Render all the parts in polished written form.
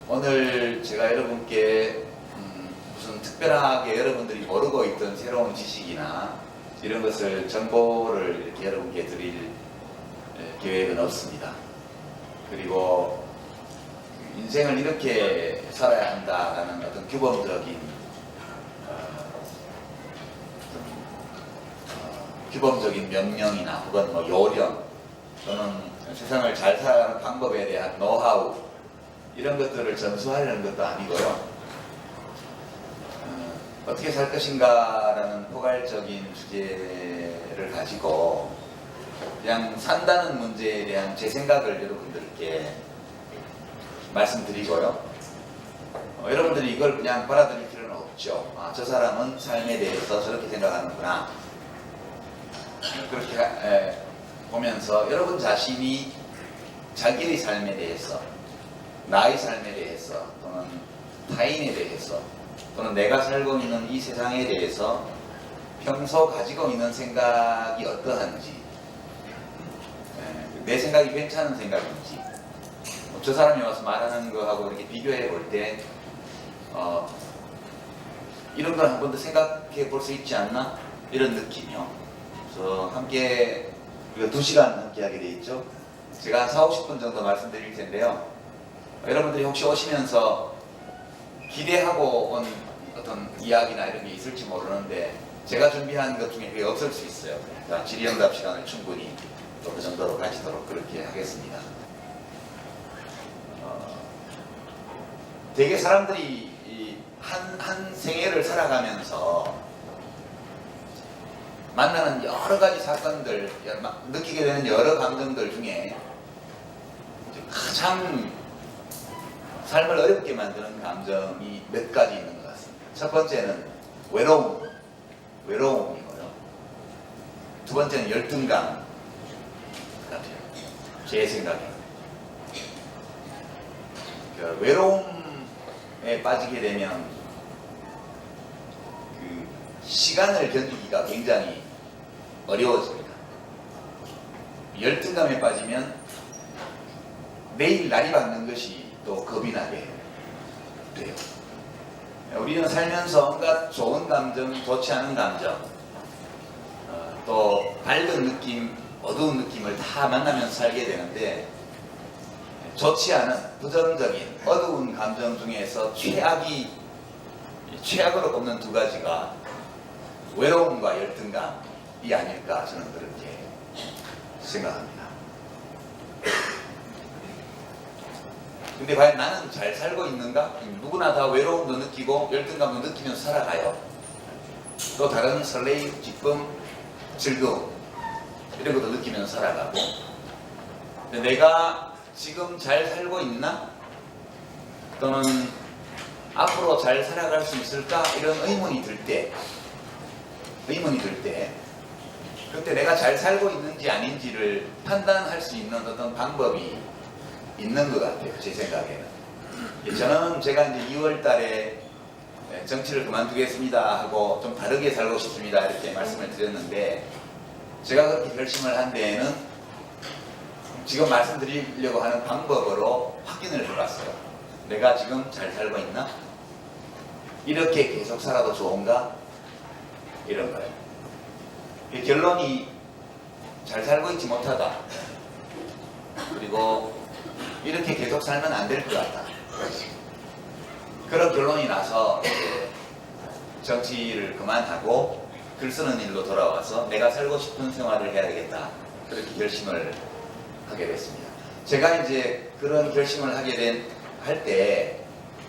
오늘 제가 여러분께 무슨 특별하게 여러분들이 모르고 있던 새로운 지식이나 이런 것을 정보를 이렇게 여러분께 드릴 계획은 없습니다. 그리고 인생을 이렇게 살아야 한다라는 어떤 규범적인 명령이나 혹은 뭐 요령 또는 세상을 잘 살아가는 방법에 대한 노하우 이런 것들을 전수하려는 것도 아니고요. 어떻게 살 것인가라는 포괄적인 주제를 가지고 그냥 산다는 문제에 대한 제 생각을 여러분들께 말씀드리고요. 여러분들이 이걸 그냥 받아들일 필요는 없죠. 저 사람은 삶에 대해서 저렇게 생각하는구나. 그렇게 보면서 여러분 자신이 자기의 삶에 대해서, 나의 삶에 대해서, 또는 타인에 대해서, 또는 내가 살고 있는 이 세상에 대해서 평소 가지고 있는 생각이 어떠한지, 내 생각이 괜찮은 생각인지, 저 사람이 와서 말하는 거하고 이렇게 비교해 볼 때 이런 걸 한 번 더 생각해 볼 수 있지 않나? 이런 느낌이요. 그래서 함께 우리가 2시간 함께 하게 돼 있죠. 제가 한 40-50분 정도 말씀드릴 텐데요. 여러분들이 혹시 오시면서 기대하고 온 어떤 이야기나 이런 게 있을지 모르는데 제가 준비한 것 중에 그게 없을 수 있어요. 그러니까 질의응답 시간을 충분히 또 그 정도로 가지도록 그렇게 하겠습니다. 되게 사람들이 한 생애를 살아가면서 만나는 여러 가지 사건들, 느끼게 되는 여러 감정들 중에 가장 삶을 어렵게 만드는 감정이 몇 가지 있는 것 같습니다. 첫 번째는 외로움이고요. 두 번째는 열등감 같아요. 제 생각에. 외로움에 빠지게 되면 그 시간을 견디기가 굉장히 어려워집니다. 열등감에 빠지면 내일 날이 밝는 것이 또 겁이 나게 돼요. 우리는 살면서 온갖 좋은 감정, 좋지 않은 감정, 또 밝은 느낌, 어두운 느낌을 다 만나면서 살게 되는데 좋지 않은 부정적인 어두운 감정 중에서 최악으로 꼽는 2가지가 외로움과 열등감이 아닐까 저는 그렇게 생각합니다. 근데 과연 나는 잘 살고 있는가? 누구나 다 외로움도 느끼고 열등감도 느끼면서 살아가요. 또 다른 설레임, 기쁨, 즐거움 이런 것도 느끼면서 살아가고 근데 내가 지금 잘 살고 있나? 또는 앞으로 잘 살아갈 수 있을까? 이런 의문이 들 때 그때 내가 잘 살고 있는지 아닌지를 판단할 수 있는 어떤 방법이 있는 것 같아요. 제 생각에는. 저는 제가 이제 2월 달에 정치를 그만두겠습니다 하고 좀 다르게 살고 싶습니다 이렇게 말씀을 드렸는데 제가 그렇게 결심을 한 데에는 지금 말씀드리려고 하는 방법으로 확인을 해봤어요. 내가 지금 잘 살고 있나? 이렇게 계속 살아도 좋은가? 이런 거예요. 결론이 잘 살고 있지 못하다. 그리고 이렇게 계속 살면 안 될 것 같다. 그런 결론이 나서 정치를 그만하고 글 쓰는 일로 돌아와서 내가 살고 싶은 생활을 해야 되겠다. 그렇게 결심을 하게 됐습니다. 제가 이제 그런 결심을 할 때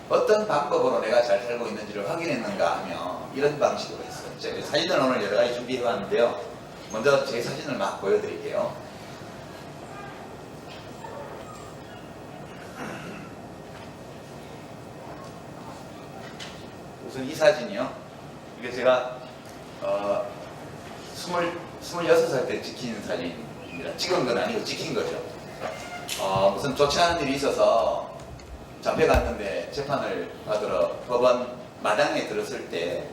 어떤 방법으로 내가 잘 살고 있는지를 확인했는가 하면 이런 방식으로 했어요. 제가 사진을 오늘 여러 가지 준비해 봤는데요. 먼저 제 사진을 막 보여드릴게요. 우선 이 사진이요. 이게 제가 26살 때 찍힌 사진입니다. 찍은 건 아니고 찍힌 거죠. 무슨 좋지 않은 일이 있어서 잡혀갔는데 재판을 받으러 법원 마당에 들었을 때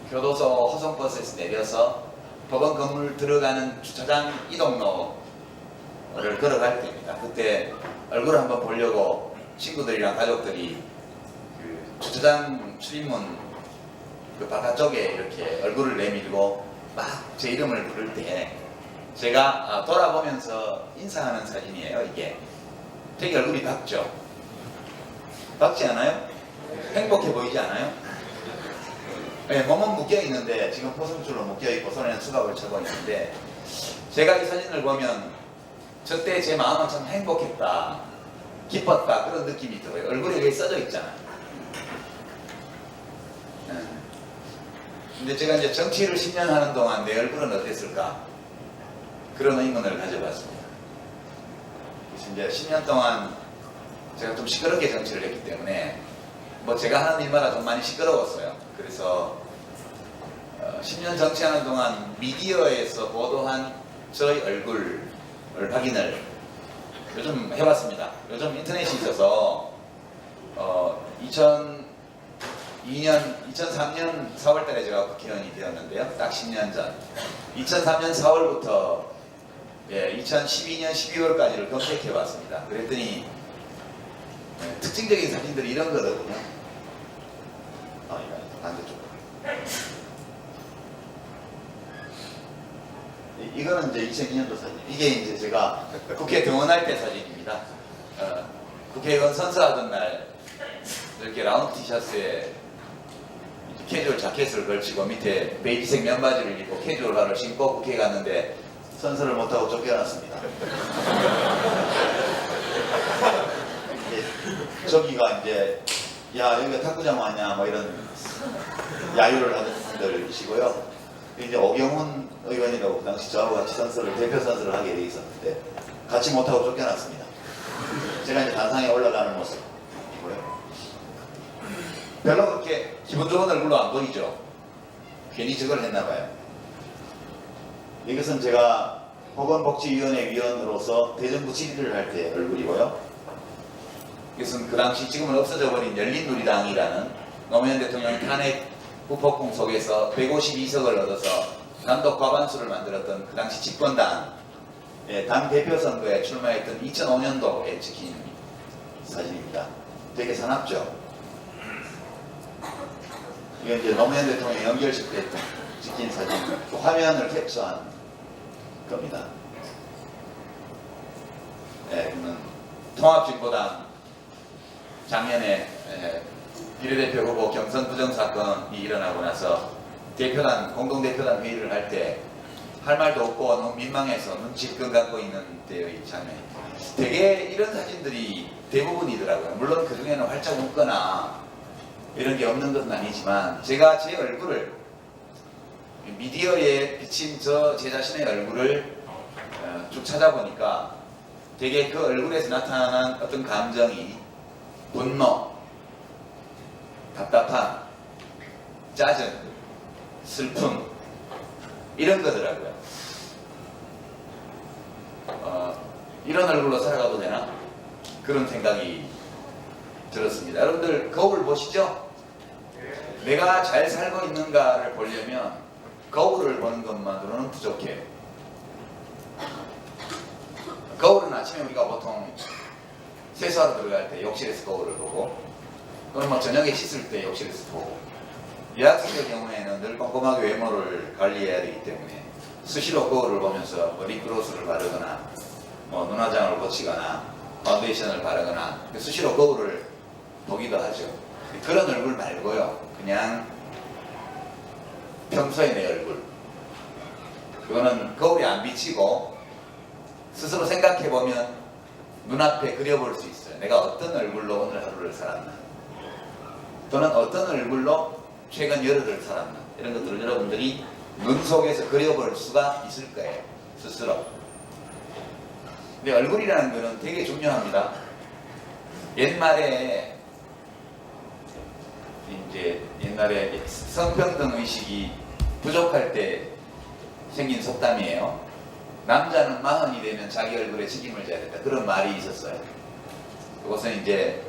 교도소 호송버스에서 내려서 법원 건물 들어가는 주차장 이동로를 걸어갈 때입니다. 그때 얼굴을 한번 보려고 친구들이랑 가족들이 그 주차장 출입문 그 바깥쪽에 이렇게 얼굴을 내밀고 막 제 이름을 부를 때 제가 돌아보면서 인사하는 사진이에요. 이게 되게 얼굴이 밝죠? 밝지 않아요? 행복해 보이지 않아요? 네, 몸은 묶여 있는데 지금 포승줄로 묶여 있고 손에는 수갑을 차고 있는데 제가 이 사진을 보면 저때 제 마음은 참 행복했다, 기뻤다 그런 느낌이 들어요. 얼굴에 이게 써져 있잖아요. 근데 제가 이제 정치를 10년 하는 동안 내 얼굴은 어땠을까? 그런 의문을 가져봤습니다. 그래서 이제 10년 동안 제가 좀 시끄럽게 정치를 했기 때문에 뭐 제가 하는 일마다 좀 많이 시끄러웠어요. 그래서 10년 정치하는 동안 미디어에서 보도한 저의 얼굴을 확인을 요즘 해봤습니다. 요즘 인터넷이 있어서 2003년 4월 달에 제가 국회의원이 되었는데요. 딱 10년 전. 2003년 4월부터 2012년 12월까지를 검색해 봤습니다. 그랬더니 특징적인 사진들이 이런 거거든요. 이거 반대쪽. 이거는 이제 2002년도 사진. 이게 이제 제가 국회 등원할 때 사진입니다. 국회의원 선서하던 날 이렇게 라운드 티셔츠에 캐주얼 자켓을 걸치고 밑에 베이지색 면바지를 입고 캐주얼화를 신고 국회에 갔는데 선서를 못하고 쫓겨났습니다. 저기가 이제 야 여기가 탁구장 왔냐 뭐 이런 야유를 하는 분들이시고요. 이제 오경훈 의원이라고 그 당시 저하고 같이 대표 선서를 하게 돼 있었는데 같이 못하고 쫓겨났습니다. 제가 이제 단상에 올라가는 모습이고요. 별로 그렇게 기분 좋은 얼굴로 안 보이죠? 괜히 저걸 했나봐요. 이것은 제가 보건복지위원회 위원으로서 대정부 질의를 할 때 얼굴이고요. 이것은 그 당시 지금은 없어져 버린 열린우리당이라는 노무현 대통령 탄핵 후폭풍 속에서 152석을 얻어서 단독 과반수를 만들었던 그 당시 집권당 당 대표 선거에 출마했던 2005년도에 찍힌 사진입니다. 되게 사납죠? 이게 이제 노무현 대통령 연결식 때 찍힌 사진, 화면을 캡처한 겁니다. 그러면 통합진보당 작년에 비례대표 후보 경선 부정 사건이 일어나고 나서 공동대표단 회의를 할 때 할 말도 없고 너무 민망해서 눈치껏 갖고 있는 때의 장면. 되게 이런 사진들이 대부분이더라고요. 물론 그 중에는 활짝 웃거나 이런 게 없는 것은 아니지만 제가 제 얼굴을 미디어에 비친 제 자신의 얼굴을 쭉 찾아보니까 되게 그 얼굴에서 나타나는 어떤 감정이 분노, 답답함, 짜증, 슬픔 이런 거더라고요. 이런 얼굴로 살아가도 되나? 그런 생각이 들었습니다. 여러분들 거울 보시죠? 내가 잘 살고 있는가를 보려면 거울을 보는 것만으로는 부족해요. 거울은 아침에 우리가 보통 세수하러 들어갈 때 욕실에서 거울을 보고 또는 뭐 저녁에 씻을 때 욕실에서 보고 여학생의 경우에는 늘 꼼꼼하게 외모를 관리해야 되기 때문에 수시로 거울을 보면서 뭐 립글로스를 바르거나 뭐 눈화장을 고치거나 파운데이션을 바르거나 수시로 거울을 보기도 하죠. 그런 얼굴 말고요. 그냥 평소의 내 얼굴. 그거는 거울에 안 비치고 스스로 생각해보면 눈앞에 그려볼 수 있어요. 내가 어떤 얼굴로 오늘 하루를 살았나. 또는 어떤 얼굴로 최근 열흘을 살았나. 이런 것들을 여러분들이 눈 속에서 그려볼 수가 있을 거예요. 스스로. 근데 얼굴이라는 거는 되게 중요합니다. 옛날에 성평등 의식이 부족할 때 생긴 속담이에요. 남자는 40이 되면 자기 얼굴에 책임을 져야 된다. 그런 말이 있었어요. 그것은 이제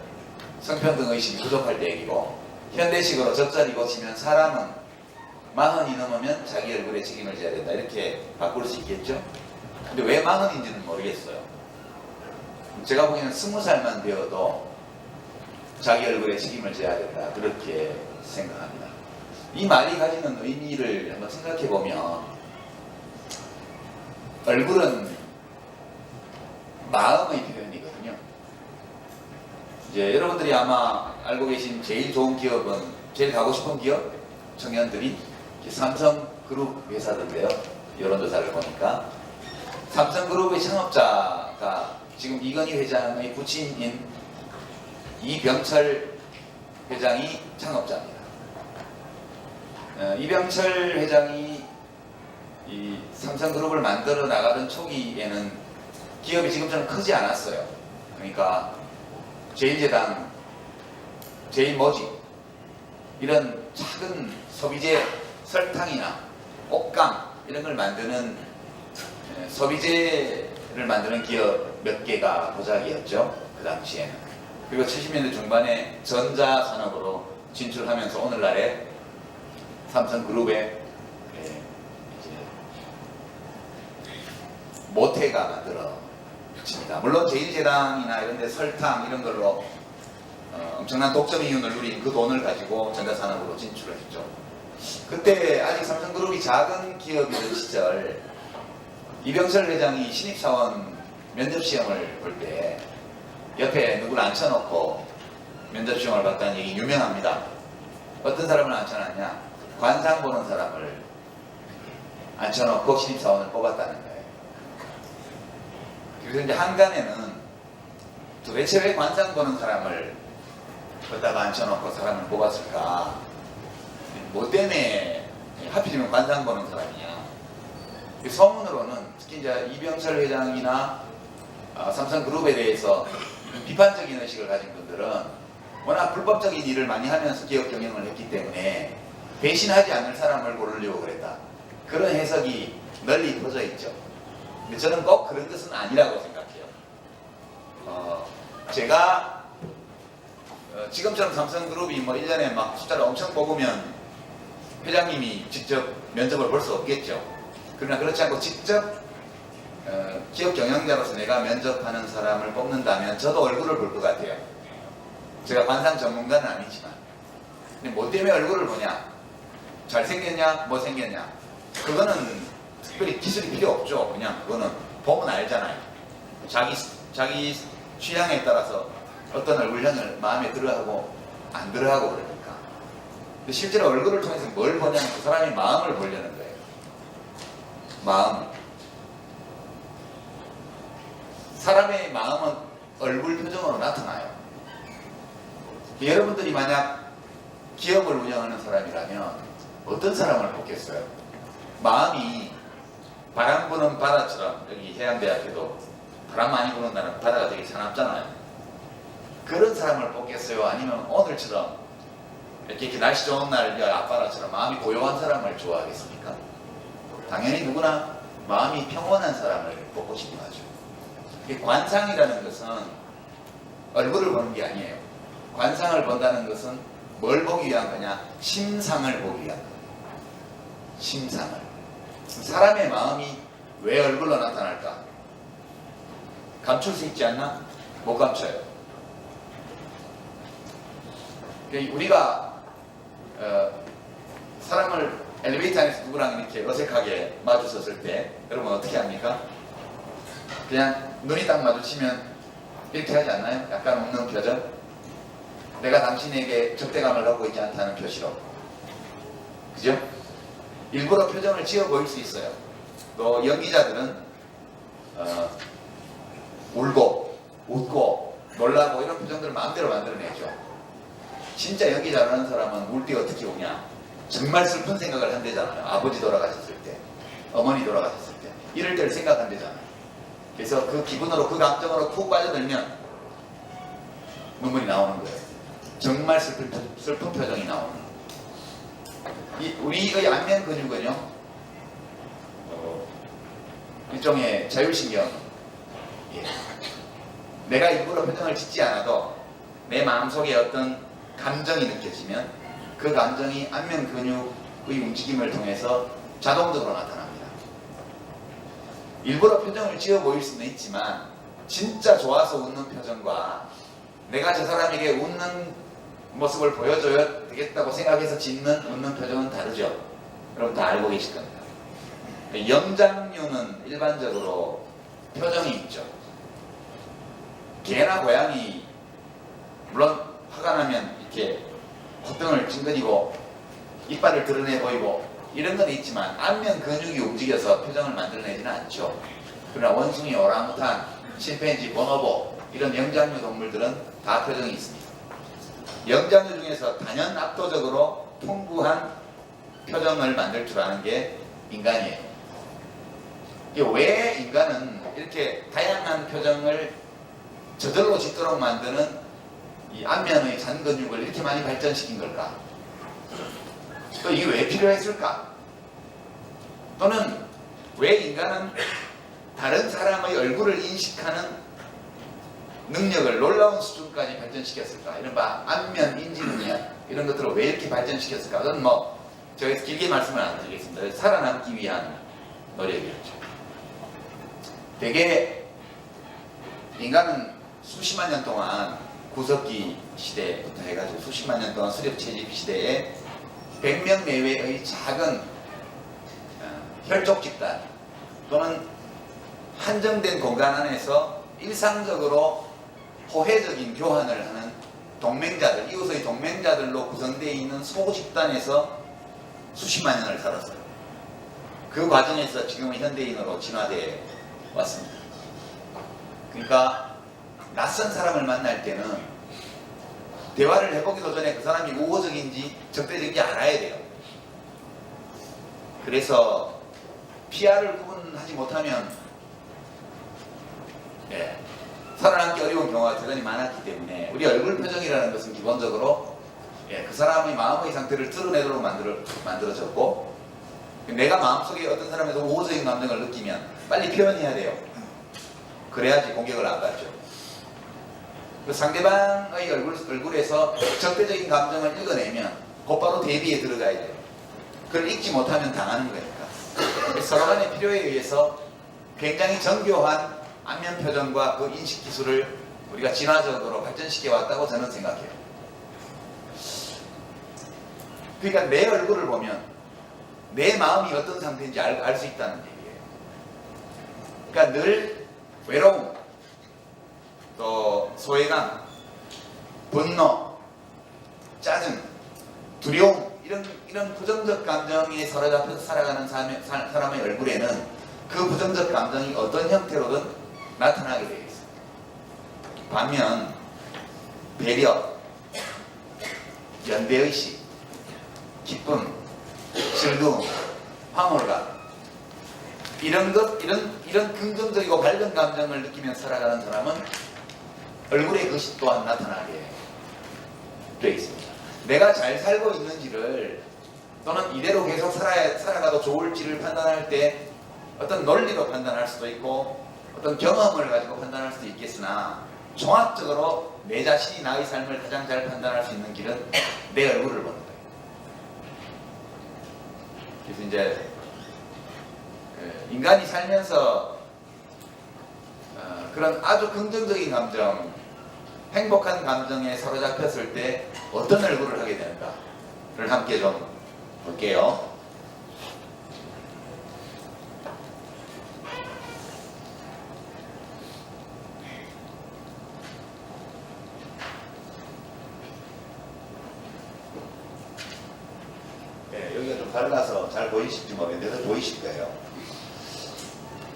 성평등 의식이 부족할 때 얘기고, 현대식으로 적절히 고치면 사람은 40이 넘으면 자기 얼굴에 책임을 져야 된다. 이렇게 바꿀 수 있겠죠? 근데 왜 40인지는 모르겠어요. 제가 보기에는 20살만 되어도 자기 얼굴에 책임을 져야 된다, 그렇게 생각합니다. 이 말이 가지는 의미를 한번 생각해 보면, 얼굴은 마음의 표현이거든요. 이제 여러분들이 아마 알고 계신 제일 좋은 기업은, 제일 가고 싶은 기업 청년들이 삼성그룹 회사던데요. 여론조사를 보니까 삼성그룹의 창업자가 지금 이건희 회장의 부친인 이병철 회장이 창업자입니다. 이병철 회장이 이 삼성그룹을 만들어 나가던 초기에는 기업이 지금처럼 크지 않았어요. 그러니까 제일제당, 제일모직 이런 작은 소비재, 설탕이나 옷감 이런 걸 만드는 소비재를 만드는 기업 몇 개가 도자기였죠, 그 당시에는. 그리고 70년대 중반에 전자산업으로 진출하면서 오늘날의 삼성그룹의 모태가 만들어집니다. 물론 제일제당이나 이런 데 설탕 이런 걸로 엄청난 독점 이윤을 누린 그 돈을 가지고 전자산업으로 진출을 했죠. 그때 아직 삼성그룹이 작은 기업이던 시절, 이병철 회장이 신입사원 면접시험을 볼 때 옆에 누구를 앉혀놓고 면접시험을 봤다는 얘기 유명합니다. 어떤 사람을 앉혀놨냐? 관상 보는 사람을 앉혀놓고 신입사원을 뽑았다는 거예요. 그래서 이제 한간에는 도대체 왜 관상 보는 사람을 거기다가 앉혀놓고 사람을 뽑았을까? 뭐 때문에 하필이면 관상 보는 사람이냐? 소문으로는 특히 이제 이병철 회장이나 삼성그룹에 대해서 비판적인 의식을 가진 분들은 워낙 불법적인 일을 많이 하면서 기업 경영을 했기 때문에 배신하지 않을 사람을 고르려고 그랬다, 그런 해석이 널리 퍼져 있죠. 근데 저는 꼭 그런 것은 아니라고 생각해요. 제가 지금처럼 삼성그룹이 뭐 1년에 막 숫자를 엄청 뽑으면 회장님이 직접 면접을 볼 수 없겠죠. 그러나 그렇지 않고 직접 기업 경영자로서 내가 면접하는 사람을 뽑는다면 저도 얼굴을 볼 것 같아요. 제가 관상 전문가는 아니지만. 근데 뭐 때문에 얼굴을 보냐? 잘생겼냐? 못생겼냐? 그거는 특별히 기술이 필요 없죠. 그냥 그거는 보면 알잖아요. 자기 취향에 따라서 어떤 얼굴형을 마음에 들어하고 안 들어하고 그러니까. 근데 실제로 얼굴을 통해서 뭘 보냐면 그 사람의 마음을 보려는 거예요. 마음. 사람의 마음은 얼굴 표정으로 나타나요. 여러분들이 만약 기업을 운영하는 사람이라면 어떤 사람을 뽑겠어요? 마음이 바람 부는 바다처럼, 여기 해양대학교도 바람 많이 부는 날은 바다가 되게 사납잖아요. 그런 사람을 뽑겠어요? 아니면 오늘처럼 이렇게 날씨 좋은 날 앞바다처럼 마음이 고요한 사람을 좋아하겠습니까? 당연히 누구나 마음이 평온한 사람을 뽑고 싶어 하죠. 관상이라는 것은 얼굴을 보는 게 아니에요. 관상을 본다는 것은 뭘 보기 위한 거냐? 심상을 보기 위한 거예요. 심상을. 사람의 마음이 왜 얼굴로 나타날까? 감출 수 있지 않나? 못 감춰요. 우리가 사람을 엘리베이터 안에서 누구랑 이렇게 어색하게 마주섰을 때 여러분 어떻게 합니까? 그냥 눈이 딱 마주치면 이렇게 하지 않나요? 약간 웃는 표정? 내가 당신에게 적대감을 갖고 있지 않다는 표시로. 그죠? 일부러 표정을 지어 보일 수 있어요. 또 연기자들은 울고 웃고 놀라고 이런 표정들을 마음대로 만들어내죠. 진짜 연기 잘하는 사람은 울 때 어떻게 우냐? 정말 슬픈 생각을 한대잖아요. 아버지 돌아가셨을 때, 어머니 돌아가셨을 때, 이럴 때를 생각한대잖아요. 그래서 그 기분으로, 그 감정으로 푹 빠져들면 눈물이 나오는 거예요. 정말 슬픈 표정이 나오는 거예요. 우리의 안면 근육은요, 일종의 자율신경. 내가 일부러 표정을 짓지 않아도 내 마음속에 어떤 감정이 느껴지면 그 감정이 안면 근육의 움직임을 통해서 자동적으로 나타납니다. 일부러 표정을 지어 보일 수는 있지만 진짜 좋아서 웃는 표정과 내가 저 사람에게 웃는 모습을 보여줘야 되겠다고 생각해서 짓는 웃는 표정은 다르죠. 여러분 다 알고 계실 겁니다. 영장류는 일반적으로 표정이 있죠. 개나 고양이 물론 화가 나면 이렇게 콧등을 찡그리고 이빨을 드러내 보이고 이런 건 있지만 안면 근육이 움직여서 표정을 만들어내지는 않죠. 그러나 원숭이, 오랑우탄, 침팬지, 보노보 이런 영장류 동물들은 다 표정이 있습니다. 영장류 중에서 단연 압도적으로 풍부한 표정을 만들 줄 아는 게 인간이에요. 왜 인간은 이렇게 다양한 표정을 저절로 짓도록 만드는 이 안면의 잔근육을 이렇게 많이 발전시킨 걸까? 또 이게 왜 필요했을까? 또는 왜 인간은 다른 사람의 얼굴을 인식하는 능력을 놀라운 수준까지 발전시켰을까? 이른바 안면 인지 능력 이런 것들을 왜 이렇게 발전시켰을까? 그건 뭐 저희가 길게 말씀을 안 드리겠습니다. 살아남기 위한 노력이었죠. 대개 인간은 수십만 년 동안 구석기 시대부터 해가지고 수십만 년 동안 수렵채집 시대에 100명 내외의 작은 혈족 집단 또는 한정된 공간 안에서 일상적으로 호혜적인 교환을 하는 동맹자들, 이웃의 동맹자들로 구성되어 있는 소집단에서 수십만 년을 살았어요. 그 과정에서 지금은 현대인으로 진화되어 왔습니다. 그러니까 낯선 사람을 만날 때는 대화를 해보기도 전에 그 사람이 우호적인지 적대적인지 알아야 돼요. 그래서 PR을 구분하지 못하면 살아남기 어려운 경우가 대단히 많았기 때문에 우리 얼굴 표정이라는 것은 기본적으로 그 사람의 마음의 상태를 드러내도록 만들어졌고 내가 마음속에 어떤 사람에서 우호적인 감정을 느끼면 빨리 표현해야 돼요. 그래야지 공격을 안 받죠. 그 상대방의 얼굴에서 적대적인 감정을 읽어내면 곧바로 대비에 들어가야 돼요. 그걸 읽지 못하면 당하는 거니까. 서로 간의 필요에 의해서 굉장히 정교한 안면 표정과 그 인식 기술을 우리가 진화적으로 발전시켜 왔다고 저는 생각해요. 그러니까 내 얼굴을 보면 내 마음이 어떤 상태인지 알 수 있다는 얘기예요. 그러니까 늘 외로움, 또 소외감, 분노, 짜증, 두려움 이런 부정적 감정에 사로잡혀서 살아가는 사람의 얼굴에는 그 부정적 감정이 어떤 형태로든 나타나게 되어 있습니다. 반면 배려, 연대의식, 기쁨, 즐거움, 황홀감 이런 긍정적이고 밝은 감정을 느끼면서 살아가는 사람은 얼굴에 그것이 또한 나타나게 되어 있습니다. 내가 잘 살고 있는지를 또는 이대로 계속 살아가도 좋을지를 판단할 때 어떤 논리로 판단할 수도 있고 어떤 경험을 가지고 판단할 수도 있겠으나 종합적으로 내 자신이 나의 삶을 가장 잘 판단할 수 있는 길은 내 얼굴을 보는 거예요. 그래서 이제 인간이 살면서 그런 아주 긍정적인 감정, 행복한 감정에 사로잡혔을 때 어떤 얼굴을 하게 되는가를 함께 좀 볼게요. 여기가 좀 밝아서 잘 보이실지 모르겠는데 보이실 거예요.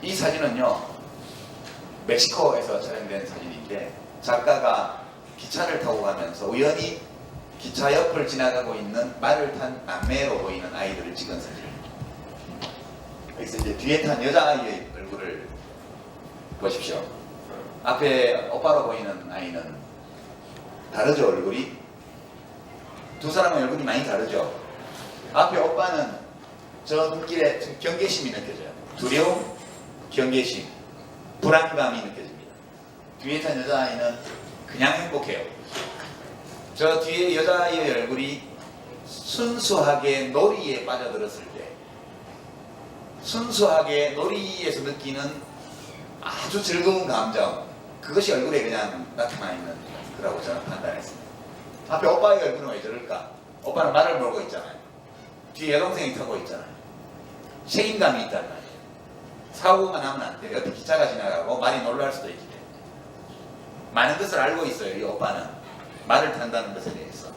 이 사진은요 멕시코에서 촬영된 사진인데 작가가 기차를 타고 가면서 우연히 기차 옆을 지나가고 있는 말을 탄 남매로 보이는 아이들을 찍은 사진입니다. 여기서 이제 뒤에 탄 여자아이의 얼굴을 보십시오. 앞에 오빠로 보이는 아이는 다르죠. 얼굴이 두 사람의 얼굴이 많이 다르죠. 앞에 오빠는 저 눈길에 경계심이 느껴져요. 두려움, 경계심, 불안감이 느껴집니다. 뒤에 탄 여자아이는 그냥 행복해요. 저 뒤에 여자아이의 얼굴이 순수하게 놀이에 빠져들었을 때, 순수하게 놀이에서 느끼는 아주 즐거운 감정, 그것이 얼굴에 그냥 나타나 있는 거라고 저는 판단했습니다. 앞에 오빠의 얼굴은 왜 저럴까? 오빠는 말을 몰고 있잖아요. 뒤에 여동생이 타고 있잖아요. 책임감이 있단 말이에요. 사고가 나면 안 돼요. 옆에 기차가 지나가고 말이 놀랄 수도 있기 때문에. 많은 것을 알고 있어요. 이 오빠는 말을 탄다는 것에 대해서.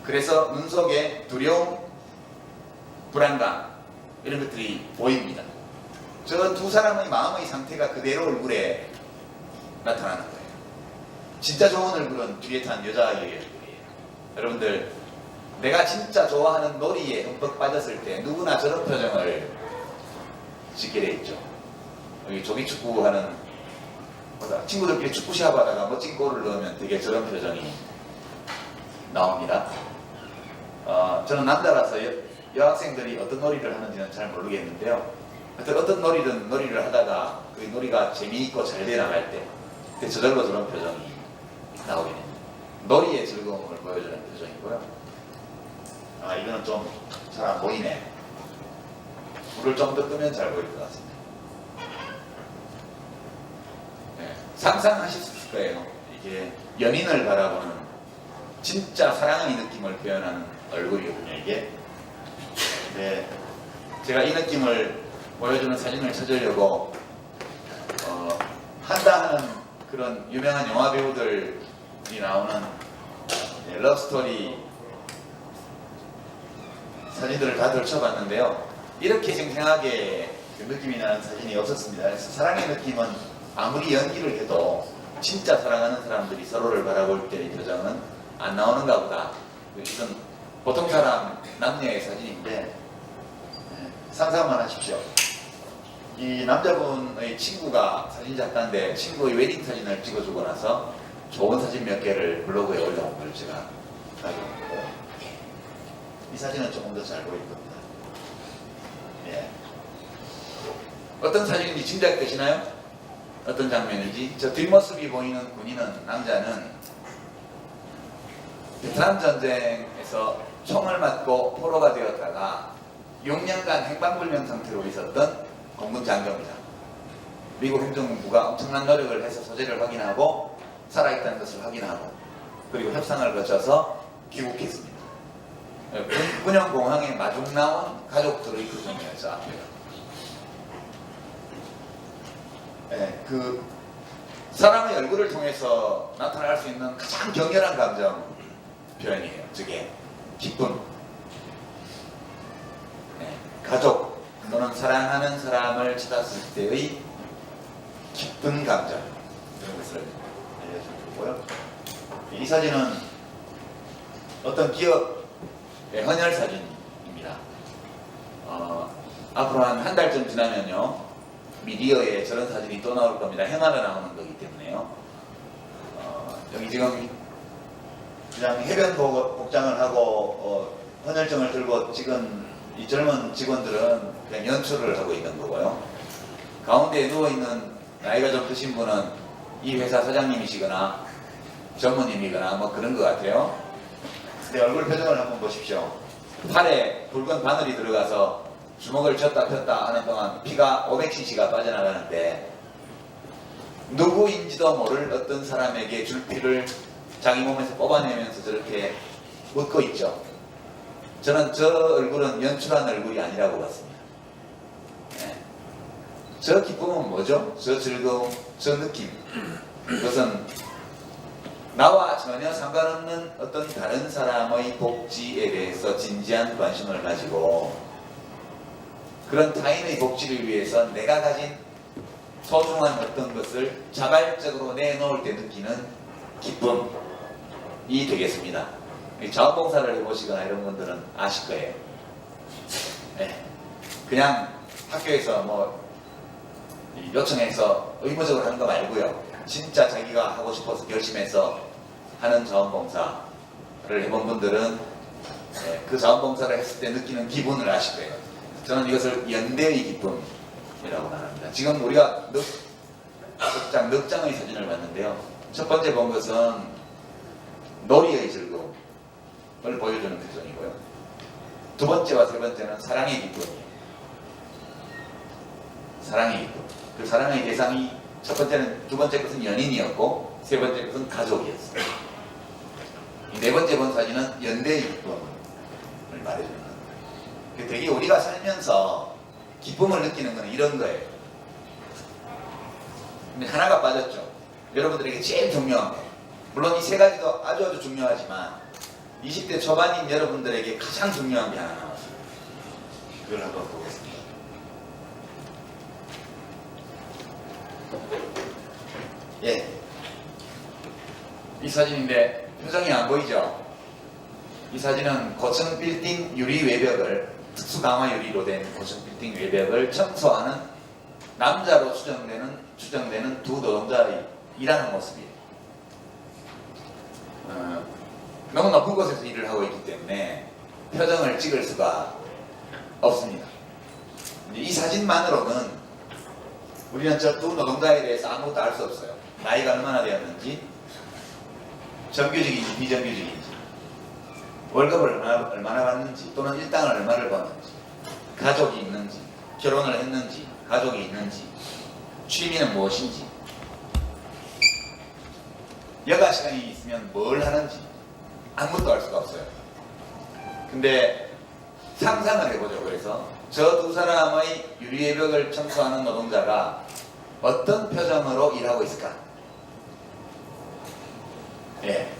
그래서 눈 속에 두려움, 불안감 이런 것들이 보입니다. 저 두 사람의 마음의 상태가 그대로 얼굴에 나타나는 거예요. 진짜 좋은 얼굴은 뒤에 탄 여자의 얼굴이에요. 여러분들, 내가 진짜 좋아하는 놀이에 흠뻑 빠졌을 때 누구나 저런 표정을 짓게 돼 있죠. 여기 조기축구 하는 친구들끼리 축구 시합하다가 멋진 골을 넣으면 되게 저런 표정이 나옵니다. 저는 남자라서 여학생들이 어떤 놀이를 하는지는 잘 모르겠는데요. 하여튼 어떤 놀이를 하다가 그 놀이가 재미있고 잘 돼 나갈 때 그때 저절로 저런 표정이 나오게 됩니다. 놀이의 즐거움을 보여주는 표정이고요. 이거는 좀 잘 안 보이네. 불을 좀 더 끄면 잘 보일 것 같습니다. 네, 상상하실 수 있을 거예요. 이게 연인을 바라보는 진짜 사랑의 느낌을 표현하는 얼굴이거든요, 이게. 네, 제가 이 느낌을 보여주는 사진을 찾으려고 한다 하는 그런 유명한 영화 배우들이 나오는 러브스토리 사진들을 다 들춰봤는데요. 이렇게 생생하게 그 느낌이 나는 사진이 없었습니다. 그래서 사랑의 느낌은 아무리 연기를 해도 진짜 사랑하는 사람들이 서로를 바라볼 때의 표정은 안 나오는가 보다. 이건 보통 사람 남녀의 사진인데 상상만 하십시오. 이 남자분의 친구가 사진작가인데 친구의 웨딩 사진을 찍어주고 나서 좋은 사진 몇 개를 블로그에 올려온 걸 제가 가지고 있고요. 이 사진은 조금 더 잘 보일 겁니다. 예. 어떤 사진인지 짐작되시나요? 어떤 장면인지? 저 뒷모습이 보이는 군인은, 남자는 베트남 전쟁에서 총을 맞고 포로가 되었다가 6년간 행방불명 상태로 있었던 공군 장교입니다. 미국 행정부가 엄청난 노력을 해서 소재를 확인하고 살아있다는 것을 확인하고 그리고 협상을 거쳐서 귀국했습니다. 군영공항에 마중 나온 가족들의 표정이에요. 저 앞에가. 네, 그 사람의 얼굴을 통해서 나타날 수 있는 가장 격렬한 감정 표현이에요. 저게 기쁨, 네, 가족 또는 사랑하는 사람을 찾았을 때의 기쁜 감정 이런 것을 알려주고요. 이 사진은 어떤 기업의 헌혈 사진입니다. 앞으로 한 달쯤 지나면요 미디어에 저런 사진이 또 나올 겁니다. 해마다 나오는 거기 때문에요. 여기 지금 그냥 해변 복장을 하고 헌혈증을 들고 찍은 이 젊은 직원들은 그냥 연출을 하고 있는 거고요. 가운데에 누워있는 나이가 좀 드신 분은 이 회사 사장님이시거나 전무님이거나 뭐 그런 것 같아요. 근데 얼굴 표정을 한번 보십시오. 팔에 붉은 바늘이 들어가서 주먹을 쥐었다 폈다 하는 동안 피가 500cc가 빠져나가는데 누구인지도 모를 어떤 사람에게 줄 피를 자기 몸에서 뽑아내면서 저렇게 웃고 있죠. 저는 저 얼굴은 연출한 얼굴이 아니라고 봤습니다. 네. 저 기쁨은 뭐죠? 저 즐거움, 저 느낌. 그것은 나와 전혀 상관없는 어떤 다른 사람의 복지에 대해서 진지한 관심을 가지고 그런 타인의 복지를 위해서 내가 가진 소중한 어떤 것을 자발적으로 내놓을 때 느끼는 기쁨이 되겠습니다. 자원봉사를 해보시거나 이런 분들은 아실 거예요. 네. 그냥 학교에서 뭐 요청해서 의무적으로 하는 거 말고요. 진짜 자기가 하고 싶어서 결심해서 하는 자원봉사를 해본 분들은 그 자원봉사를 했을 때 느끼는 기분을 아실 거예요. 저는 이것을 연대의 기쁨이라고 말합니다. 지금 우리가 넉 장의 사진을 봤는데요. 첫 번째 본 것은 놀이의 즐거움을 보여주는 표정이고요. 두 번째와 세 번째는 사랑의 기쁨이에요. 사랑의 기쁨. 그 사랑의 대상이 두 번째 것은 연인이었고, 세 번째 것은 가족이었어요. 이 네 번째 본 사진은 연대의 기쁨을 말해주는 거예요. 되게 우리가 살면서 기쁨을 느끼는 건 이런 거예요. 근데 하나가 빠졌죠. 여러분들에게 제일 중요한 거. 물론 이 세 가지도 아주 중요하지만 20대 초반인 여러분들에게 가장 중요한 게 하나 남았어요. 그걸 한번 보겠습니다. 예. 이 사진인데 표정이 안 보이죠? 이 사진은 고층 빌딩 유리 외벽을, 특수 강화 유리로 된 고층 빌딩 외벽을 청소하는 남자로 추정되는 두 노동자의 일하는 모습이에요. 너무 높은 곳에서 일을 하고 있기 때문에 표정을 찍을 수가 없습니다. 이 사진만으로는 우리는 저 두 노동자에 대해서 아무것도 알 수 없어요. 나이가 얼마나 되었는지, 정규직인지 비정규직인지, 월급을 얼마나 받는지, 또는 일당을 얼마를 받는지, 가족이 있는지, 결혼을 했는지, 가족이 있는지, 취미는 무엇인지, 여가 시간이 있으면 뭘 하는지 아무것도 알 수가 없어요. 근데 상상을 해보죠. 그래서 저 두 사람의 유리의 벽을 청소하는 노동자가 어떤 표정으로 일하고 있을까? 예.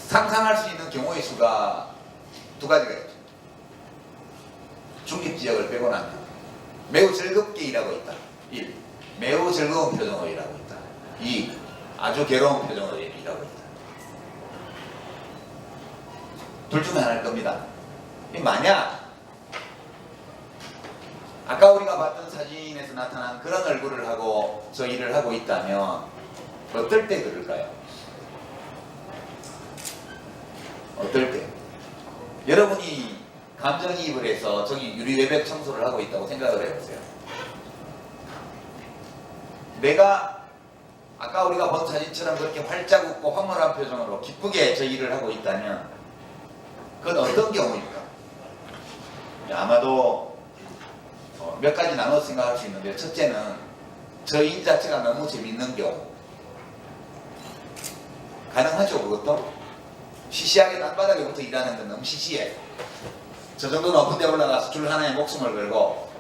상상할 수 있는 경우의 수가 두 가지가 있죠. 중립 지역을 빼고 나면 매우 즐겁게 일하고 있다. 1. 매우 즐거운 표정으로 일하고 있다. 2. 아주 괴로운 표정으로 일하고 있다. 둘 중에 하나일 겁니다. 만약 아까 우리가 봤던 사진에서 나타난 그런 얼굴을 하고 저 일을 하고 있다면 어떨 때 그럴까요? 어떨 때? 여러분이 감정이입을 해서 저기 유리 외벽 청소를 하고 있다고 생각을 해보세요. 내가 아까 우리가 본 사진처럼 그렇게 활짝 웃고 황홀한 표정으로 기쁘게 저 일을 하고 있다면 그건 어떤 경우일까? 아마도 몇 가지 나눠서 생각할 수 있는데, 첫째는 저 일 자체가 너무 재밌는 경우. 가능하죠, 그것도? 시시하게 땅바닥에부터 일하는 건 너무 시시해. 저 정도 높은 데 올라가서 줄 하나에 목숨을 걸고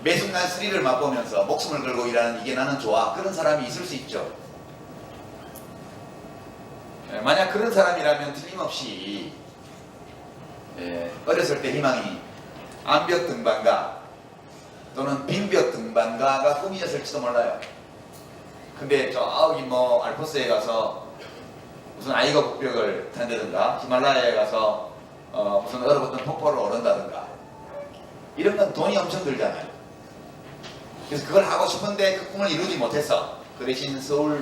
매 순간 스릴을 맛보면서 목숨을 걸고 일하는 이게 나는 좋아. 그런 사람이 있을 수 있죠. 만약 그런 사람이라면 틀림없이 어렸을 때 희망이 암벽 등반가 또는 빈벽 등반가가 꿈이었을지도 몰라요. 근데 저기 뭐 알프스에 가서 무슨 아이거 북벽을 탄다든가 히말라야에 가서 무슨 얼어붙은 폭포를 오른다든가 이런 건 돈이 엄청 들잖아요. 그래서 그걸 하고 싶은데 그 꿈을 이루지 못했어. 그 대신 서울에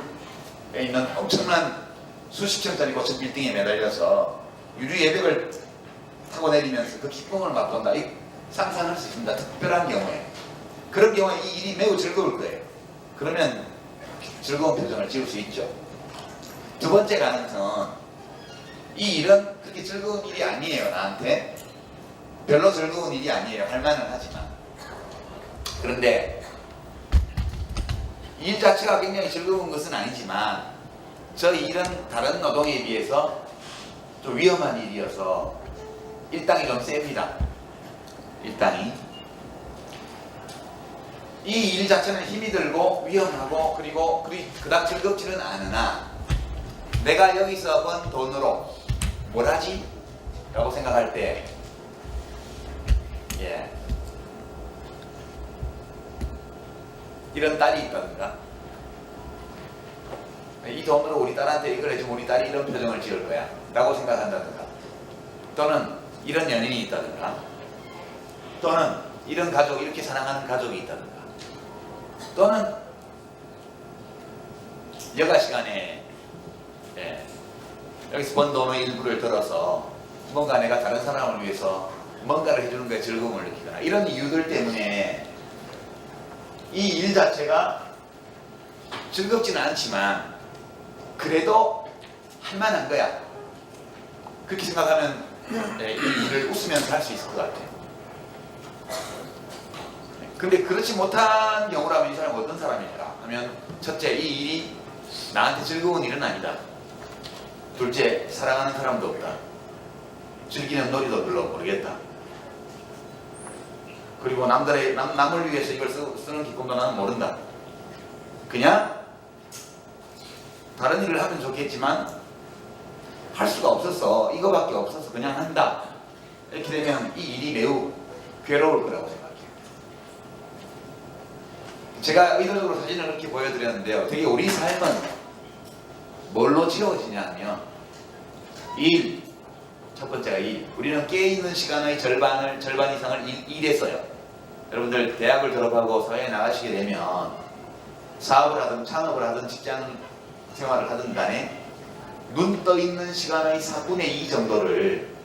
있는 엄청난 수십 층짜리 고층 빌딩에 매달려서 유리 외벽을 타고 내리면서 그 기쁨을 맛본다. 상상할 수 있습니다. 특별한 경우에. 그런 경우에 이 일이 매우 즐거울 거예요. 그러면 즐거운 표정을 지을 수 있죠. 두 번째 가능성은 이 일은 그렇게 즐거운 일이 아니에요. 나한테 별로 즐거운 일이 아니에요. 할 만은 하지만. 그런데 일 자체가 굉장히 즐거운 것은 아니지만 저 일은 다른 노동에 비해서 좀 위험한 일이어서 일당이 좀 셉니다. 일당이. 이 일 자체는 힘이 들고 위험하고 그리고 그닥 즐겁지는 않으나 내가 여기서 번 돈으로 뭘 하지? 라고 생각할 때 이런 딸이 있다든가 이 돈으로 우리 딸한테 이걸 해주면 우리 딸이 이런 표정을 지을 거야 라고 생각한다든가 또는 이런 연인이 있다든가 또는 이런 가족, 이렇게 사랑하는 가족이 있다든가 또는 여가 시간에 여기서 번 돈의 일부를 들어서 뭔가 내가 다른 사람을 위해서 뭔가를 해주는 데 즐거움을 느끼거나 이런 이유들 때문에 이 일 자체가 즐겁지는 않지만 그래도 할만한 거야. 그렇게 생각하면 이 일을 웃으면서 할 수 있을 것 같아요. 근데 그렇지 못한 경우라면 이 사람은 어떤 사람일까 하면, 첫째, 이 일이 나한테 즐거운 일은 아니다. 둘째, 사랑하는 사람도 없다. 즐기는 놀이도 별로 모르겠다. 그리고 남을 위해서 이걸 쓰는 기쁨도 나는 모른다. 그냥 다른 일을 하면 좋겠지만 할 수가 없었어. 이거밖에 없어서 그냥 한다. 이렇게 되면 이 일이 매우 괴로울 거라고 생각해요. 제가 의도적으로 사진을 이렇게 보여드렸는데요. 되게 우리 삶은 뭘로 채워지냐 하면 일, 첫 번째가 일. 우리는 깨있는 시간의 절반 이상을 일에 써요. 여러분들 대학을 졸업하고 사회에 나가시게 되면 사업을 하든 창업을 하든 직장 생활을 하든 간에 눈 떠 있는 시간의 4분의 2 정도를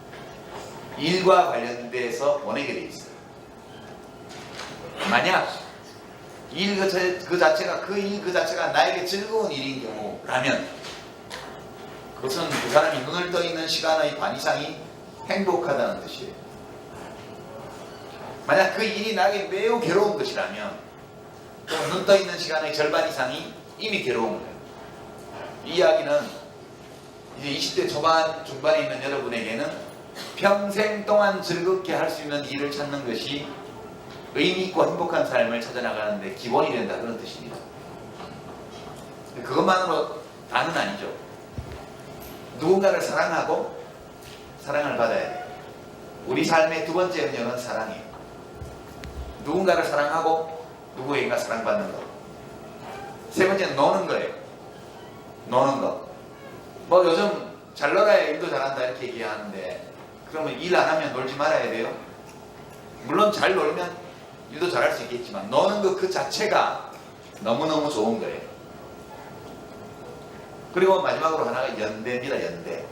일과 관련돼서 보내게 돼 있어요. 만약 일 그 자체가 나에게 즐거운 일인 경우라면 그것은 그 사람이 눈을 떠 있는 시간의 반 이상이 행복하다는 뜻이에요. 만약 그 일이 나에게 매우 괴로운 것이라면 또 눈 떠 있는 시간의 절반 이상이 이미 괴로운 거예요. 이 이야기는 이제 20대 초반 중반에 있는 여러분에게는 평생 동안 즐겁게 할 수 있는 일을 찾는 것이 의미 있고 행복한 삶을 찾아나가는데 기본이 된다, 그런 뜻입니다. 그것만으로 다는 아니죠. 누군가를 사랑하고 사랑을 받아야 돼요. 우리 삶의 두 번째 은연은 사랑이에요. 누군가를 사랑하고 누구에게가 사랑받는 것. 세 번째는 노는 거예요. 노는 거. 뭐 요즘 잘 놀아야 일도 잘한다 이렇게 얘기하는데, 그러면 일 안 하면 놀지 말아야 돼요? 물론 잘 놀면 일도 잘할 수 있겠지만 노는 것 그 자체가 너무너무 좋은 거예요. 그리고 마지막으로 하나가 연대입니다. 연대.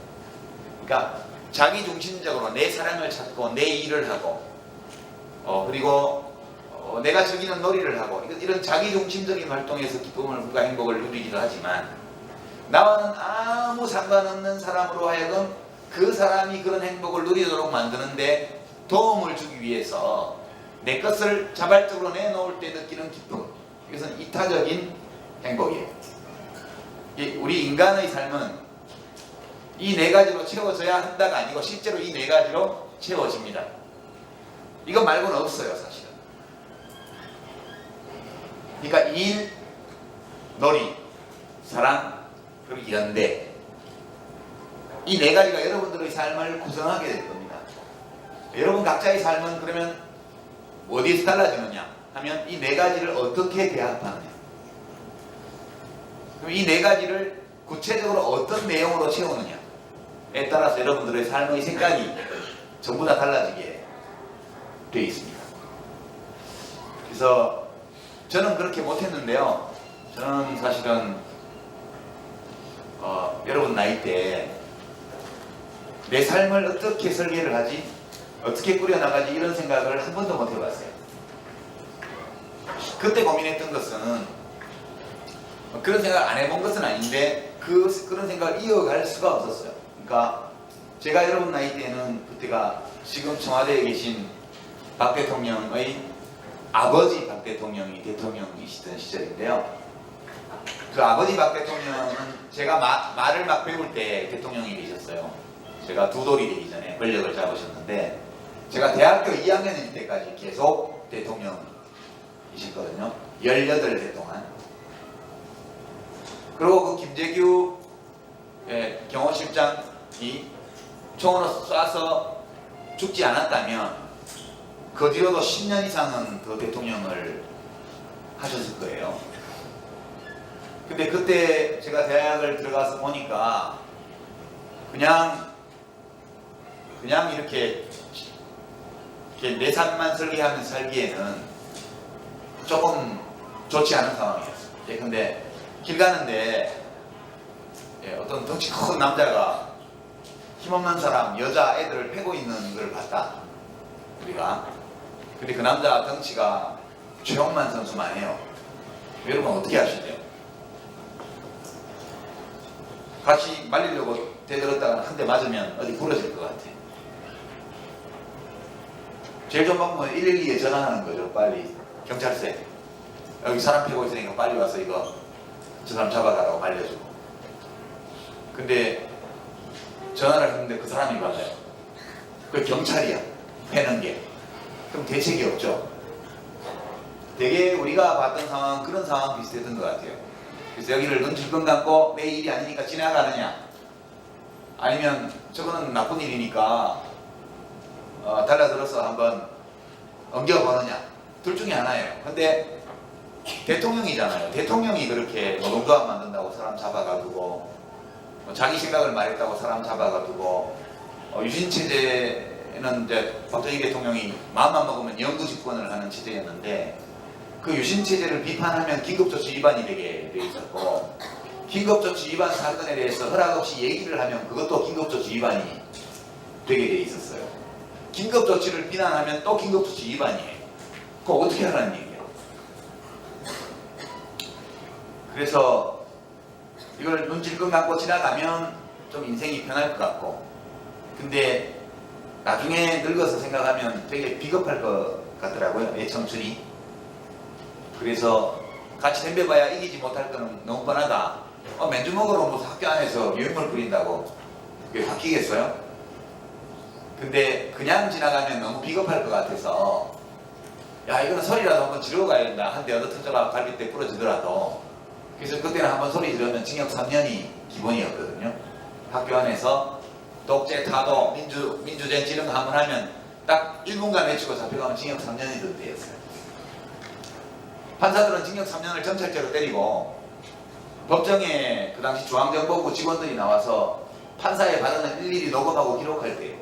그러니까 자기중심적으로 내 사랑을 찾고 내 일을 하고 그리고 내가 즐기는 놀이를 하고 이런 자기중심적인 활동에서 기쁨을 누가 행복을 누리기도 하지만, 나와는 아무 상관없는 사람으로 하여금 그 사람이 그런 행복을 누리도록 만드는데 도움을 주기 위해서 내 것을 자발적으로 내놓을 때 느끼는 기쁨, 이것은 이타적인 행복이에요. 우리 인간의 삶은 이 네 가지로 채워져야 한다가 아니고 실제로 이 네 가지로 채워집니다. 이거 말고는 없어요, 사실은. 그러니까 일, 놀이, 사랑, 그리고 연대, 이 네 가지가 여러분들의 삶을 구성하게 될 겁니다. 여러분 각자의 삶은 그러면 어디에서 달라지느냐 하면 이 네 가지를 어떻게 대합하느냐, 그럼 이 네 가지를 구체적으로 어떤 내용으로 채우느냐에 따라서 여러분들의 삶의 색깔이 전부 다 달라지게 되어 있습니다. 그래서 저는 그렇게 못했는데요. 저는 사실은 여러분 나이 때 내 삶을 어떻게 설계를 하지, 어떻게 꾸려나가지, 이런 생각을 한 번도 못 해봤어요. 그때 고민했던 것은, 그런 생각을 안 해본 것은 아닌데 그런 생각을 이어갈 수가 없었어요. 그러니까 제가 여러분 나이 때는 그때가 지금 청와대에 계신 박 대통령의 아버지 박 대통령이 대통령이시던 시절인데요. 그 아버지 박 대통령은 제가 말을 막 배울 때 대통령이 되셨어요. 제가 두 돌이 되기 전에 권력을 잡으셨는데, 제가 대학교 2학년일 때까지 계속 대통령이셨거든요. 18대 동안. 그리고 그 김재규 경호실장이 총으로 쏴서 죽지 않았다면 그 뒤로도 10년 이상은 더 대통령을 하셨을 거예요. 근데 그때 제가 대학을 들어가서 보니까 그냥 이렇게 내 삶만 설계하면서 살기에는 조금 좋지 않은 상황이었어요. 근데 길 가는데 어떤 덩치 큰 남자가 힘없는 사람, 여자, 애들을 패고 있는 걸 봤다, 우리가. 근데 그 남자 덩치가 최홍만 선수만 해요. 여러분 어떻게 하시죠? 같이 말리려고 대들었다가 한 대 맞으면 어디 부러질 것 같아. 제일 좋은 방법은 112에 전화하는 거죠. 빨리 경찰서에 여기 사람 패고 있으니까 빨리 와서 이거 저 사람 잡아가라고 알려주고. 근데 전화를 했는데 그 사람이 받아요. 그 경찰이야. 패는 게. 그럼 대책이 없죠. 되게 우리가 봤던 상황, 그런 상황 비슷했던 것 같아요. 그래서 여기를 눈질끈 감고 내 일이 아니니까 지나가느냐, 아니면 저거는 나쁜 일이니까 달라들어서 한번 엉겨보느냐, 둘 중에 하나예요. 근데 대통령이잖아요. 대통령이 그렇게 노동조합 만든다고 사람 잡아가두고, 자기 생각을 말했다고 사람 잡아가두고, 유신체제는 이제 박정희 대통령이 마음만 먹으면 영구 집권을 하는 체제였는데, 그 유신체제를 비판하면 긴급조치 위반이 되게 돼 있었고, 긴급조치 위반 사건에 대해서 허락 없이 얘기를 하면 그것도 긴급조치 위반이 되게 돼 있었어요. 긴급조치를 비난하면 또 긴급조치 위반이에요. 그거 어떻게 하라는 얘기예요? 그래서 이걸 눈질끈 감고 지나가면 좀 인생이 편할 것 같고, 근데 나중에 늙어서 생각하면 되게 비겁할 것 같더라고요. 내 청춘이. 그래서 같이 덤벼봐야 이기지 못할 거는 너무 뻔하다. 맨주먹으로 뭐 학교 안에서 유행물 뿌린다고 그게 바뀌겠어요? 근데 그냥 지나가면 너무 비겁할 것 같아서, 야, 이거는 소리라도 한번 지르고 가야 된다. 한 대 얻어 터져가 갈비뼈 부러지더라도. 그래서 그때는 한번 소리 지르면 징역 3년이 기본이었거든요. 학교 안에서 독재, 타도, 민주젠지 이런 거 한번 하면 딱 1분간 외치고 잡혀가면 징역 3년이던 때였어요. 판사들은 징역 3년을 정찰죄로 때리고, 법정에 그 당시 중앙정보부 직원들이 나와서 판사의 발언을 일일이 녹음하고 기록할 때예요.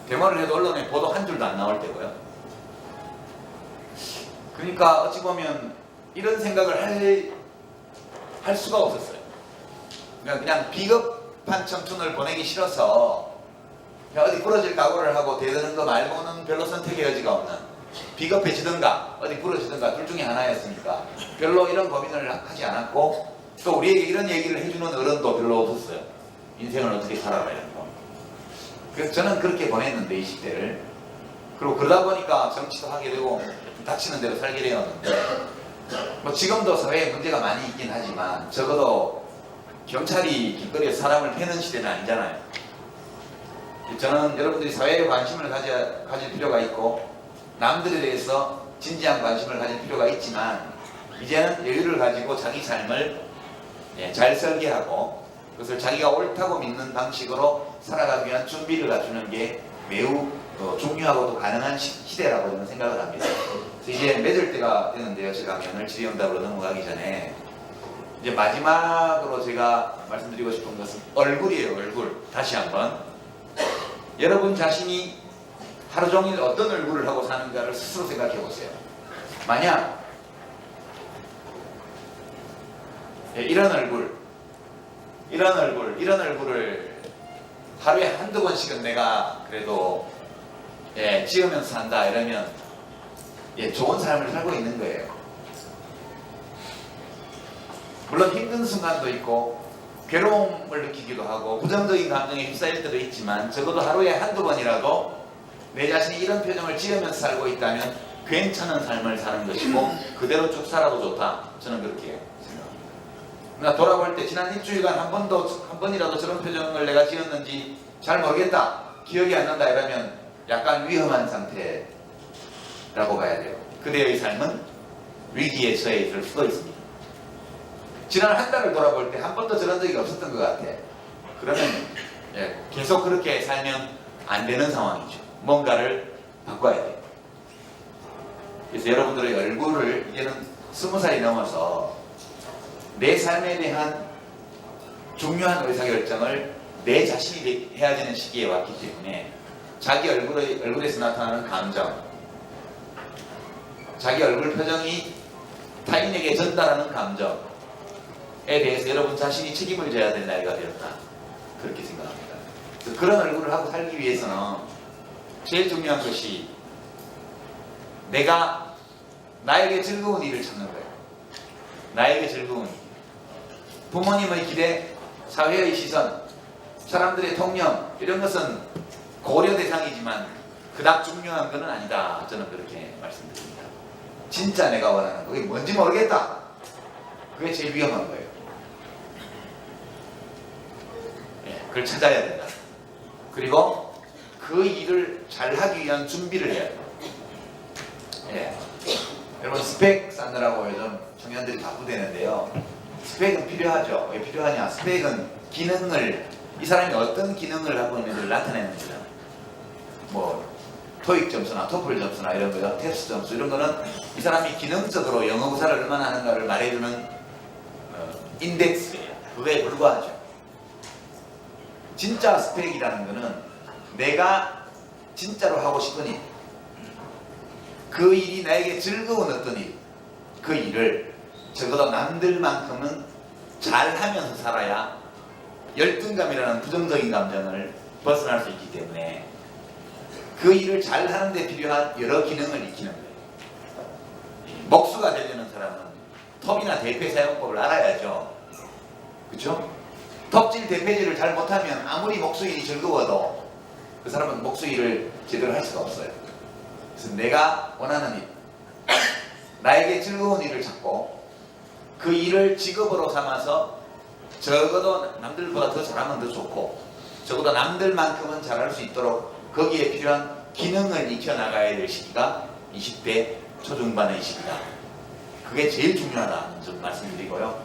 데모를 해도 언론에 보도 한 줄도 안 나올 때고요. 그러니까 어찌 보면 이런 생각을 할 수가 없었어요. 그냥 비겁한 청춘을 보내기 싫어서 그냥 어디 부러질 각오를 하고 대드는 거 말고는 별로 선택의 여지가 없는, 비겁해지든가 어디 부러지든가 둘 중에 하나였으니까 별로 이런 고민을 하지 않았고, 또 우리에게 이런 얘기를 해주는 어른도 별로 없었어요. 인생을 어떻게 살아라 이런 거. 그래서 저는 그렇게 보냈는데 20대를. 그리고 그러다 보니까 정치도 하게 되고 닥치는 대로 살게 되었는데, 뭐 지금도 사회에 문제가 많이 있긴 하지만 적어도 경찰이 길거리에서 사람을 패는 시대는 아니잖아요. 저는 여러분들이 사회에 관심을 가질 필요가 있고, 남들에 대해서 진지한 관심을 가질 필요가 있지만, 이제는 여유를 가지고 자기 삶을 잘 설계하고 그것을 자기가 옳다고 믿는 방식으로 살아가기 위한 준비를 갖추는 게 매우 중요하고도 가능한 시대라고 저는 생각을 합니다. 그래서 이제 맺을 때가 되는데요. 제 강연을 질의응답으로 넘어가기 전에 이제 마지막으로 제가 말씀드리고 싶은 것은 얼굴이에요. 얼굴. 다시 한번 여러분 자신이 하루 종일 어떤 얼굴을 하고 사는가를 스스로 생각해 보세요. 만약 이런 얼굴을 하루에 한두 번씩은 내가 그래도 찍으면서 산다 이러면 좋은 삶을 살고 있는 거예요. 물론 힘든 순간도 있고 괴로움을 느끼기도 하고 부정적인 감정에 휩싸일 때도 있지만, 적어도 하루에 한두 번이라도 내 자신이 이런 표정을 지으면서 살고 있다면 괜찮은 삶을 사는 것이고 그대로 쭉 살아도 좋다. 저는 그렇게 생각합니다. 나 돌아볼 때 지난 일주일간 한 번이라도 저런 표정을 내가 지었는지 잘 모르겠다, 기억이 안 난다 이러면 약간 위험한 상태라고 봐야 돼요. 그대의 삶은 위기에 처해 있을 수도 있습니다. 지난 한 달을 돌아볼 때 한 번도 저런 적이 없었던 것 같아. 그러면 계속 그렇게 살면 안 되는 상황이죠. 뭔가를 바꿔야 돼요. 그래서 여러분들의 얼굴을 이제는 20살이 넘어서 내 삶에 대한 중요한 의사결정을 내 자신이 해야 되는 시기에 왔기 때문에 자기 얼굴에서 나타나는 감정, 자기 얼굴 표정이 타인에게 전달하는 감정에 대해서 여러분 자신이 책임을 져야 될 나이가 되었다. 그렇게 생각합니다. 그래서 그런 얼굴을 하고 살기 위해서는 제일 중요한 것이 내가 나에게 즐거운 일을 찾는 거예요. 나에게 즐거운 일. 부모님의 기대, 사회의 시선, 사람들의 통념 이런 것은 고려 대상이지만 그닥 중요한 것은 아니다. 저는 그렇게 말씀드립니다. 진짜 내가 원하는 거, 그게 뭔지 모르겠다. 그게 제일 위험한 거예요. 예, 그걸 찾아야 된다. 그리고 그 일을 잘 하기 위한 준비를 해야 돼요. 예. 여러분 스펙 쌓느라고 요즘 청년들이 바쁘대는데요. 스펙은 필요하죠. 왜 필요하냐? 스펙은 기능을, 이 사람이 어떤 기능을 갖고 있는지를 나타내는 거잖아요. 뭐 토익 점수나 토플 점수나 이런 거죠. 테스트 점수 이런 거는 이 사람이 기능적으로 영어 구사를 얼마나 하는가를 말해주는 인덱스예요. 그거에 불과하죠. 진짜 스펙이라는 거는 내가 진짜로 하고 싶은 일, 그 일이 나에게 즐거운 어떤 일, 그 일을 적어도 남들만큼은 잘하면서 살아야 열등감이라는 부정적인 감정을 벗어날 수 있기 때문에 그 일을 잘하는 데 필요한 여러 기능을 익히는 거예요. 목수가 되려는 사람은 톱이나 대패 사용법을 알아야죠. 그렇죠? 톱질 대패질을 잘 못하면 아무리 목수일이 즐거워도 그 사람은 목수일을 제대로 할 수가 없어요. 그래서 내가 원하는 일, 나에게 즐거운 일을 찾고 그 일을 직업으로 삼아서 적어도 남들보다 더 잘하면 더 좋고 적어도 남들만큼은 잘할 수 있도록 거기에 필요한 기능을 익혀나가야 될 시기가 20대 초중반의 시기다. 그게 제일 중요하다는 점 말씀드리고요.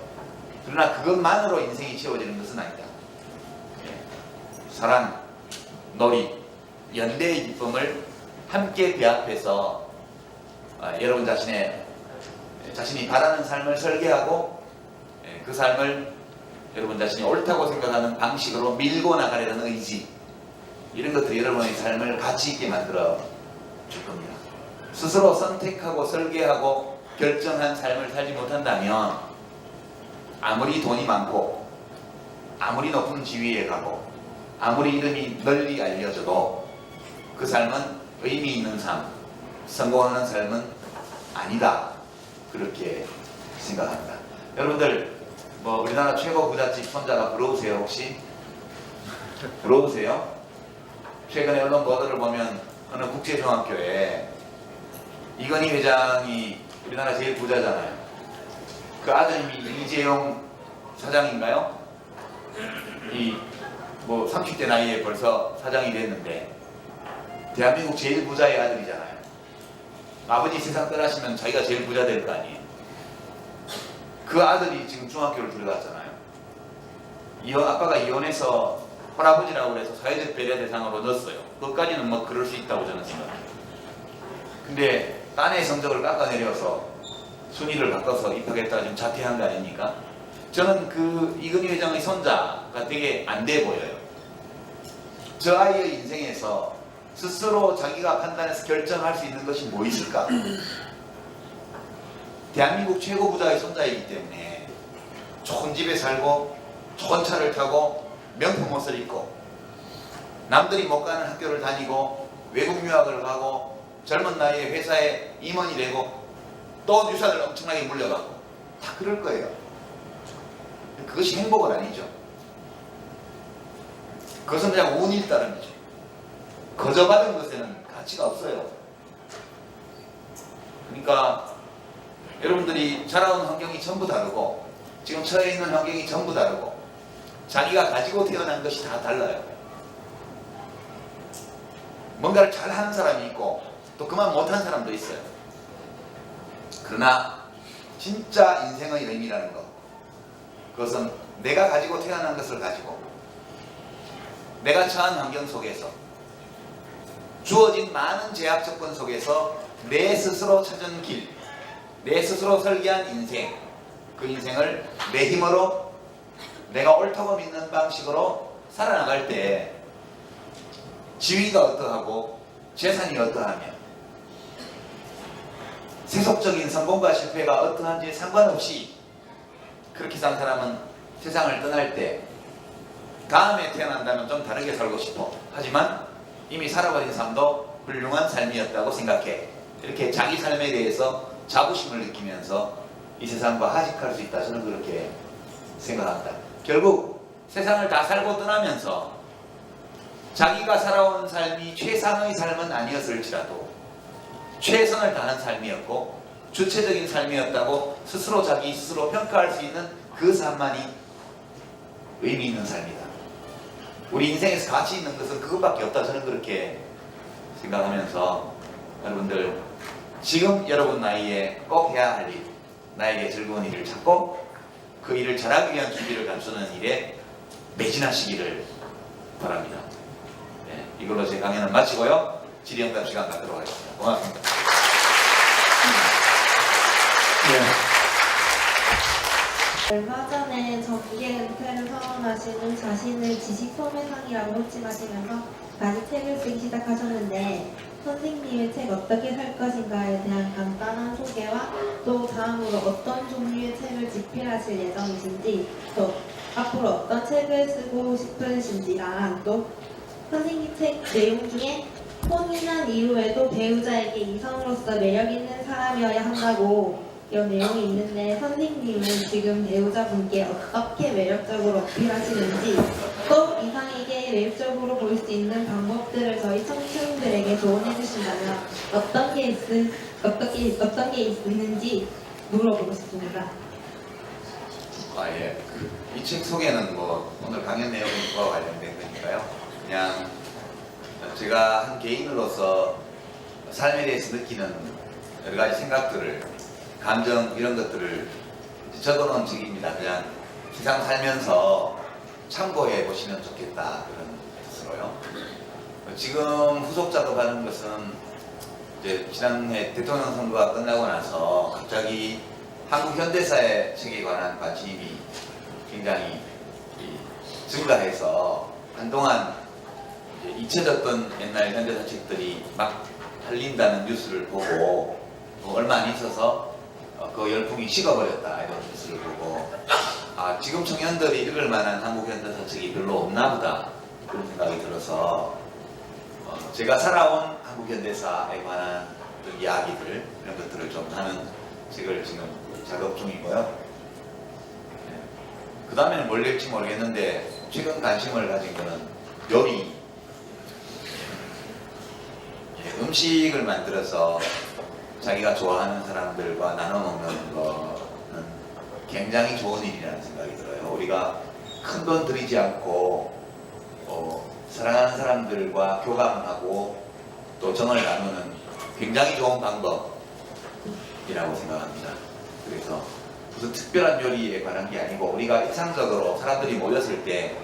그러나 그것만으로 인생이 채워지는 것은 아니다. 사랑, 놀이, 연대의 기쁨을 함께 배합해서 여러분 자신이 바라는 삶을 설계하고 그 삶을 여러분 자신이 옳다고 생각하는 방식으로 밀고 나가려는 의지, 이런 것들이 여러분의 삶을 가치 있게 만들어 줄 겁니다. 스스로 선택하고 설계하고 결정한 삶을 살지 못한다면 아무리 돈이 많고 아무리 높은 지위에 가고 아무리 이름이 널리 알려져도 그 삶은 의미 있는 삶, 성공하는 삶은 아니다. 그렇게 생각합니다. 여러분들 뭐 우리나라 최고 부잣집 손자가 부러우세요 혹시? 부러우세요? 최근에 언론 보도를 보면 어느 국제중학교에 이건희 회장이 우리나라 제일 부자잖아요. 그 아드님이 이재용 사장인가요? 뭐 30대 나이에 벌써 사장이 됐는데 대한민국 제일 부자의 아들이잖아요. 아버지 세상 떠나시면 자기가 제일 부자 될 거 아니에요. 그 아들이 지금 중학교를 들어갔잖아요. 아빠가 이혼해서 할아버지라고 해서 사회적 배려 대상으로 넣었어요. 그것까지는 뭐 그럴 수 있다고 저는 생각해요. 근데 딴의 성적을 깎아내려서 순위를 바꿔서 입학했다가 지금 자퇴한 거 아닙니까? 저는 그 이건희 회장의 손자가 되게 안 돼 보여요. 저 아이의 인생에서 스스로 자기가 판단해서 결정할 수 있는 것이 뭐 있을까? 대한민국 최고 부자의 손자이기 때문에 좋은 집에 살고 좋은 차를 타고 명품 옷을 입고 남들이 못 가는 학교를 다니고 외국 유학을 가고 젊은 나이에 회사에 임원이 되고 또 유산을 엄청나게 물려가고 다 그럴 거예요. 그것이 행복은 아니죠. 그것은 그냥 운일 따름이죠. 거저받은 것에는 가치가 없어요. 그러니까 여러분들이 자라온 환경이 전부 다르고 지금 처해 있는 환경이 전부 다르고 자기가 가지고 태어난 것이 다 달라요. 뭔가를 잘하는 사람이 있고 또 그만 못하는 사람도 있어요. 그러나 진짜 인생의 의미라는 것, 그것은 내가 가지고 태어난 것을 가지고 내가 처한 환경 속에서 주어진 많은 제약 조건 속에서 내 스스로 찾은 길, 내 스스로 설계한 인생, 그 인생을 내 힘으로 내가 옳다고 믿는 방식으로 살아나갈 때 지위가 어떠하고 재산이 어떠하며 세속적인 성공과 실패가 어떠한지에 상관없이 그렇게 산 사람은 세상을 떠날 때 다음에 태어난다면 좀 다르게 살고 싶어. 하지만 이미 살아버린 삶도 훌륭한 삶이었다고 생각해. 이렇게 자기 삶에 대해서 자부심을 느끼면서 이 세상과 하직할 수 있다. 저는 그렇게 생각합니다. 결국 세상을 다 살고 떠나면서 자기가 살아온 삶이 최상의 삶은 아니었을지라도 최선을 다한 삶이었고 주체적인 삶이었다고 자기 스스로 평가할 수 있는 그 삶만이 의미 있는 삶이다. 우리 인생에서 가치 있는 것은 그것밖에 없다. 저는 그렇게 생각하면서 여러분들 지금 여러분 나이에 꼭 해야 할 일, 나에게 즐거운 일을 찾고 그 일을 잘하기 위한 준비를 갖추는 일에 매진하시기를 바랍니다. 네, 이걸로 제 강연을 마치고요. 질의응답 시간 갖도록 하겠습니다. 고맙습니다. 얼마 전에 정계 은퇴를 선언하시는 자신을 지식 소매상이라고 호칭하시면서 다시 책을 쓰기 시작하셨는데 선생님의 책 어떻게 살 것인가에 대한 간단한 소개와 또 다음으로 어떤 종류의 책을 집필하실 예정이신지 또 앞으로 어떤 책을 쓰고 싶으신지랑 또 선생님 책 내용 중에 혼인한 이후에도 배우자에게 이성으로서 매력 있는 사람이어야 한다고 이런 내용이 있는데 선생님은 지금 배우자분께 어떻게 매력적으로 어필하시는지 또 이상에게 매력적으로 보일 수 있는 방법들을 저희 청춘들에게 조언해 주신다면 어떤 게 있는지 물어보고 싶습니다. 예. 이 책 소개는 뭐 오늘 강연 내용과 관련된 거니까요. 그냥 제가 한 개인으로서 삶에 대해서 느끼는 여러 가지 생각들을, 감정 이런 것들을 적어놓은 책입니다. 그냥 세상 살면서 참고해 보시면 좋겠다 그런 뜻으로요. 지금 후속 작업하는 것은 이제 지난해 대통령 선거가 끝나고 나서 갑자기 한국 현대사의 책에 관한 관심이 굉장히 증가해서 한동안 잊혀졌던 옛날 현대사 책들이 막 팔린다는 뉴스를 보고 얼마 안 있어서 그 열풍이 식어버렸다 이런 뉴스를 보고 지금 청년들이 읽을 만한 한국 현대사 책이 별로 없나 보다 그런 생각이 들어서 제가 살아온 한국 현대사에 관한 이야기들 이런 것들을 좀 하는 책을 지금 작업 중이고요. 그 다음에는 뭘 낼지 모르겠는데 최근 관심을 가진 거는 요리, 음식을 만들어서 자기가 좋아하는 사람들과 나눠 먹는 거는 굉장히 좋은 일이라는 생각이 들어요. 우리가 큰 돈 들이지 않고 사랑하는 사람들과 교감하고 또 정을 나누는 굉장히 좋은 방법이라고 생각합니다. 그래서 무슨 특별한 요리에 관한 게 아니고 우리가 일상적으로 사람들이 모였을 때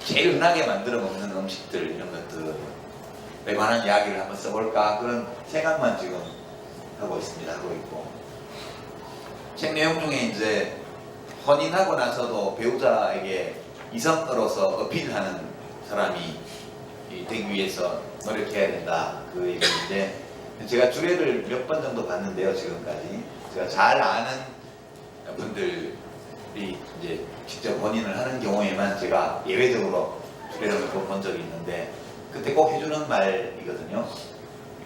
제일 흔하게 만들어 먹는 음식들 이런 것들에 관한 이야기를 한번 써볼까 그런 생각만 지금 하고 있습니다. 하고 있고 책 내용 중에 이제 혼인하고 나서도 배우자에게 이성으로서 어필하는 사람이 되기 위해서 노력해야 된다 그 얘기인데 제가 주례를 몇 번 정도 봤는데요. 지금까지 제가 잘 아는 분들이 이제 직접 혼인을 하는 경우에만 제가 예외적으로 주례를 본 적이 있는데 그때 꼭 해주는 말이거든요.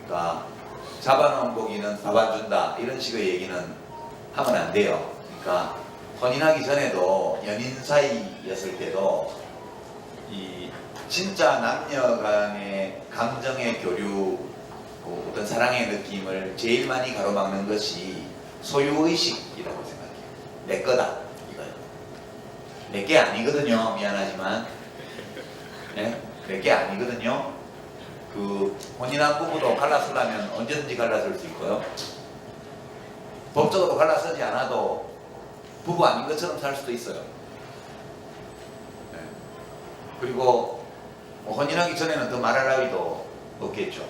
그러니까 잡아놓은 고기는 밥 안 준다 이런 식의 얘기는 하면 안 돼요. 그러니까 혼인하기 전에도 연인 사이였을 때도 이 진짜 남녀 간의 감정의 교류 어떤 사랑의 느낌을 제일 많이 가로막는 것이 소유의식이라고 생각해요. 내 거다 이거요. 내 게 아니거든요. 미안하지만 내 게 아니거든요. 그 혼인한 부부도 갈라서려면 언제든지 갈라설 수 있고요. 법적으로 갈라서지 않아도 부부 아닌 것처럼 살 수도 있어요. 그리고 혼인하기 전에는 더 말할 나위도 없겠죠.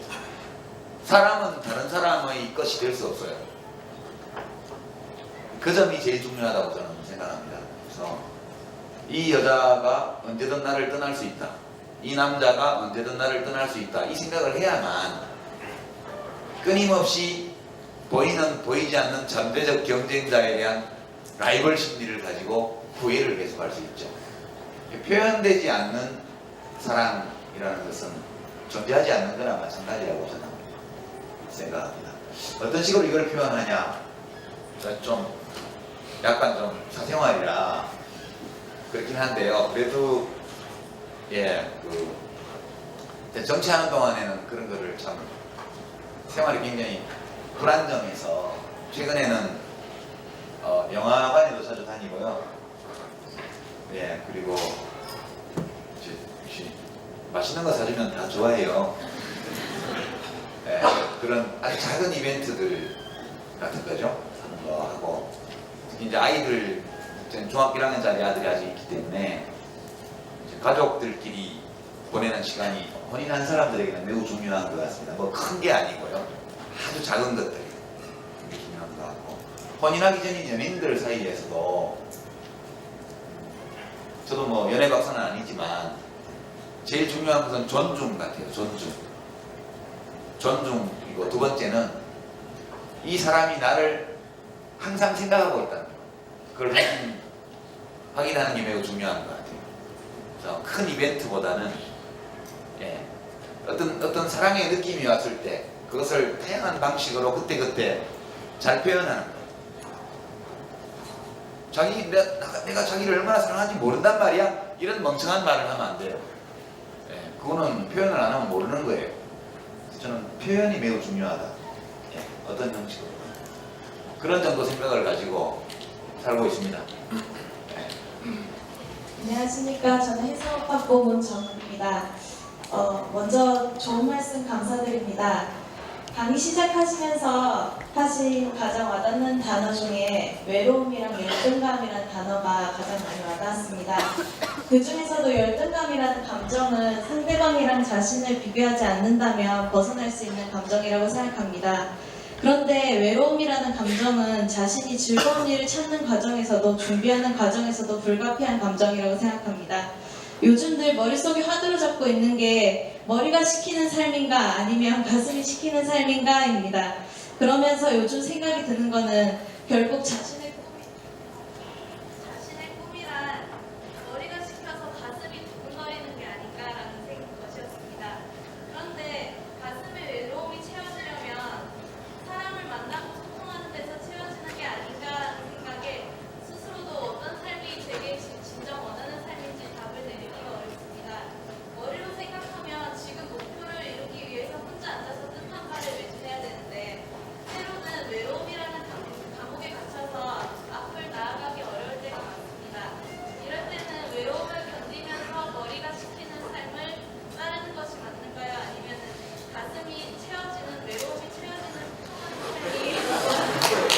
사람은 다른 사람의 것이 될 수 없어요. 그 점이 제일 중요하다고 저는 생각합니다. 그래서 이 여자가 언제든 나를 떠날 수 있다. 이 남자가 언제든 나를 떠날 수 있다. 이 생각을 해야만 끊임없이 보이지 않는 잠재적 경쟁자에 대한 라이벌 심리를 가지고 후회를 계속할 수 있죠. 표현되지 않는 사랑이라는 것은 존재하지 않는 거나 마찬가지라고 저는 생각합니다. 어떤 식으로 이걸 표현하냐? 좀 약간 좀 사생활이라 그렇긴 한데요. 그래도 정치하는 동안에는 그런 거를 참 생활이 굉장히 불안정해서 최근에는 영화관에도 자주 다니고요. 예, 그리고 맛있는 거 사주면 다 좋아해요. 예, 그런 아주 작은 이벤트들 같은 거죠. 하는 거 하고 특히 이제 아이들 중학교 1학년짜리 아들이 아직 있기 때문에 이제 가족들끼리 보내는 시간이 혼인한 사람들에게는 매우 중요한 것 같습니다. 뭐 큰 게 아니고요. 아주 작은 것들이 중요한 것 같고 혼인하기 전인 연인들 사이에서도 저도 뭐 연애 박사는 아니지만 제일 중요한 것은 존중 같아요. 존중이고 두 번째는 이 사람이 나를 항상 생각하고 있다는 거. 그걸 확인하는 게 매우 중요한 것 같아요. 그래서 큰 이벤트보다는 예, 어떤 사랑의 느낌이 왔을 때 그것을 다양한 방식으로 그때그때 잘 표현하는 거예요. 내가 자기를 얼마나 사랑하는지 모른단 말이야? 이런 멍청한 말을 하면 안 돼요. 예, 그거는 표현을 안 하면 모르는 거예요. 그래서 저는 표현이 매우 중요하다. 예, 어떤 형식으로. 그런 정도 생각을 가지고 살고 있습니다. 안녕하십니까. 저는 해상업학부 문정입니다. 먼저 좋은 말씀 감사드립니다. 강의 시작하시면서 하신 가장 와닿는 단어 중에 외로움이랑 열등감이라는 단어가 가장 많이 와닿았습니다. 그 중에서도 열등감이라는 감정은 상대방이랑 자신을 비교하지 않는다면 벗어날 수 있는 감정이라고 생각합니다. 그런데 외로움이라는 감정은 자신이 즐거운 일을 찾는 과정에서도 준비하는 과정에서도 불가피한 감정이라고 생각합니다. 요즘들 머릿속에 화두로 잡고 있는 게 머리가 시키는 삶인가 아니면 가슴이 시키는 삶인가입니다. 그러면서 요즘 생각이 드는 거는 결국 자신의 꿈이란 머리가 시켜서 가슴이 두근거리는 게 아닌가라는 것이었습니다. 그런데 가슴의 외로움이 채워지려면 사람을 만나고 소통하는 데서 채워지는 게 아닌가라는 생각에 스스로도 어떤 삶이 제게 진정 원하는 삶인지 답을 내리기가 어렵습니다. 머리로 생각하면 지금 목표를 이루기 위해서 혼자 앉아서 뜻한 말을 외쳐야 되는데 때로는 외로움이라는 감옥에 갇혀서 앞을 나아가기 어려울 때가 많습니다. 이럴 때는 외로움을 견디면서 머리가 시키는 삶을 따르는 것이 맞는가요? 아니면 가슴이 채워지는 외로움이 채워지는 소통하는 삶이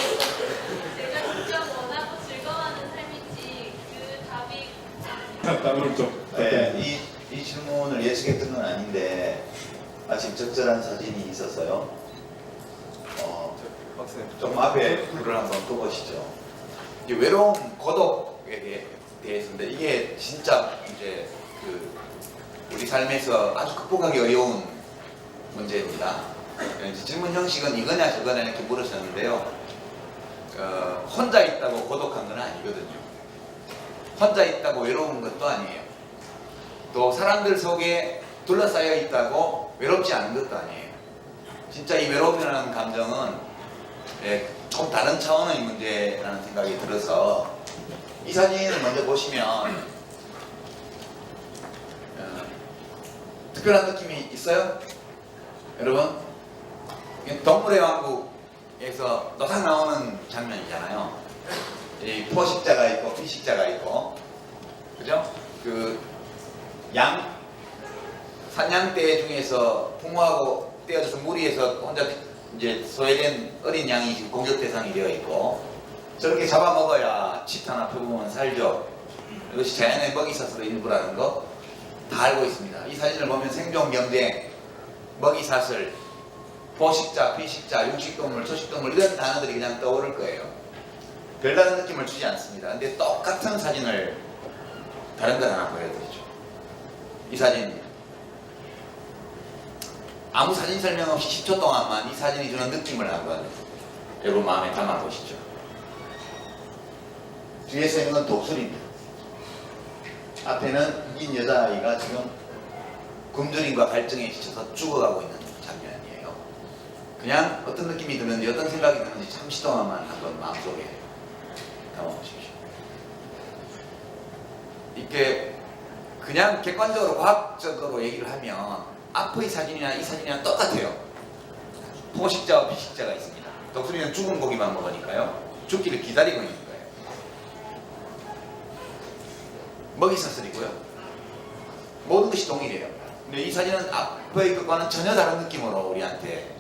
제가 진짜 원하고 즐거워하는 삶인지 그 답이 답을 좀 네, 이 질문을 예측했던 건 아닌데 마침 적절한 사진이 있어서요. 좀 앞에 불을 한번 끄보시죠. 이 외로움, 고독에 대해서인데 이게 진짜 이제 우리 삶에서 아주 극복하기 어려운 문제입니다. 이제 질문 형식은 이거냐 저거냐 이렇게 물으셨는데요. 혼자 있다고 고독한 건 아니거든요. 혼자 있다고 외로운 것도 아니에요. 또 사람들 속에 둘러싸여 있다고 외롭지 않은 것도 아니에요. 진짜 이 외로움이라는 감정은 좀 다른 차원의 문제라는 생각이 들어서 이 사진을 먼저 보시면 특별한 느낌이 있어요? 여러분? 동물의 왕국에서 노상 나오는 장면이잖아요. 이 포식자가 있고 피식자가 있고, 그죠? 산양떼 중에서 부모하고 떼어져서 무리해서 혼자 이제 소외된 어린 양이 지금 공격 대상이 되어 있고, 저렇게 잡아먹어야 집 하나 펴보면 살죠. 이것이 자연의 먹이사슬의 일부라는 거 다 알고 있습니다. 이 사진을 보면 생존 경쟁, 먹이사슬, 포식자, 피식자, 육식동물, 초식동물 이런 단어들이 그냥 떠오를 거예요. 별다른 느낌을 주지 않습니다. 근데 똑같은 사진을 다른 걸 하나 보여드리죠. 이 사진입니다. 아무 사진 설명 없이 10초 동안만 이 사진이 주는 느낌을 한번 여러분 마음에 담아보시죠. 뒤에서 있는 건 독수리입니다. 앞에는 이긴 여자아이가 지금 굶주림과 갈증에 지쳐서 죽어가고 있는 장면이에요. 그냥 어떤 느낌이 드는지 어떤 생각이 드는지 잠시 동안만 한번 마음속에 담아보십시오. 이게 그냥 객관적으로 과학적으로 얘기를 하면 앞의 사진이나 이 사진이랑 똑같아요. 포식자와 비식자가 있습니다. 독수리는 죽은 고기만 먹으니까요. 죽기를 기다리고 있는 거예요. 먹이 사슬이고요. 모든 것이 동일해요. 근데 이 사진은 앞의 것과는 전혀 다른 느낌으로 우리한테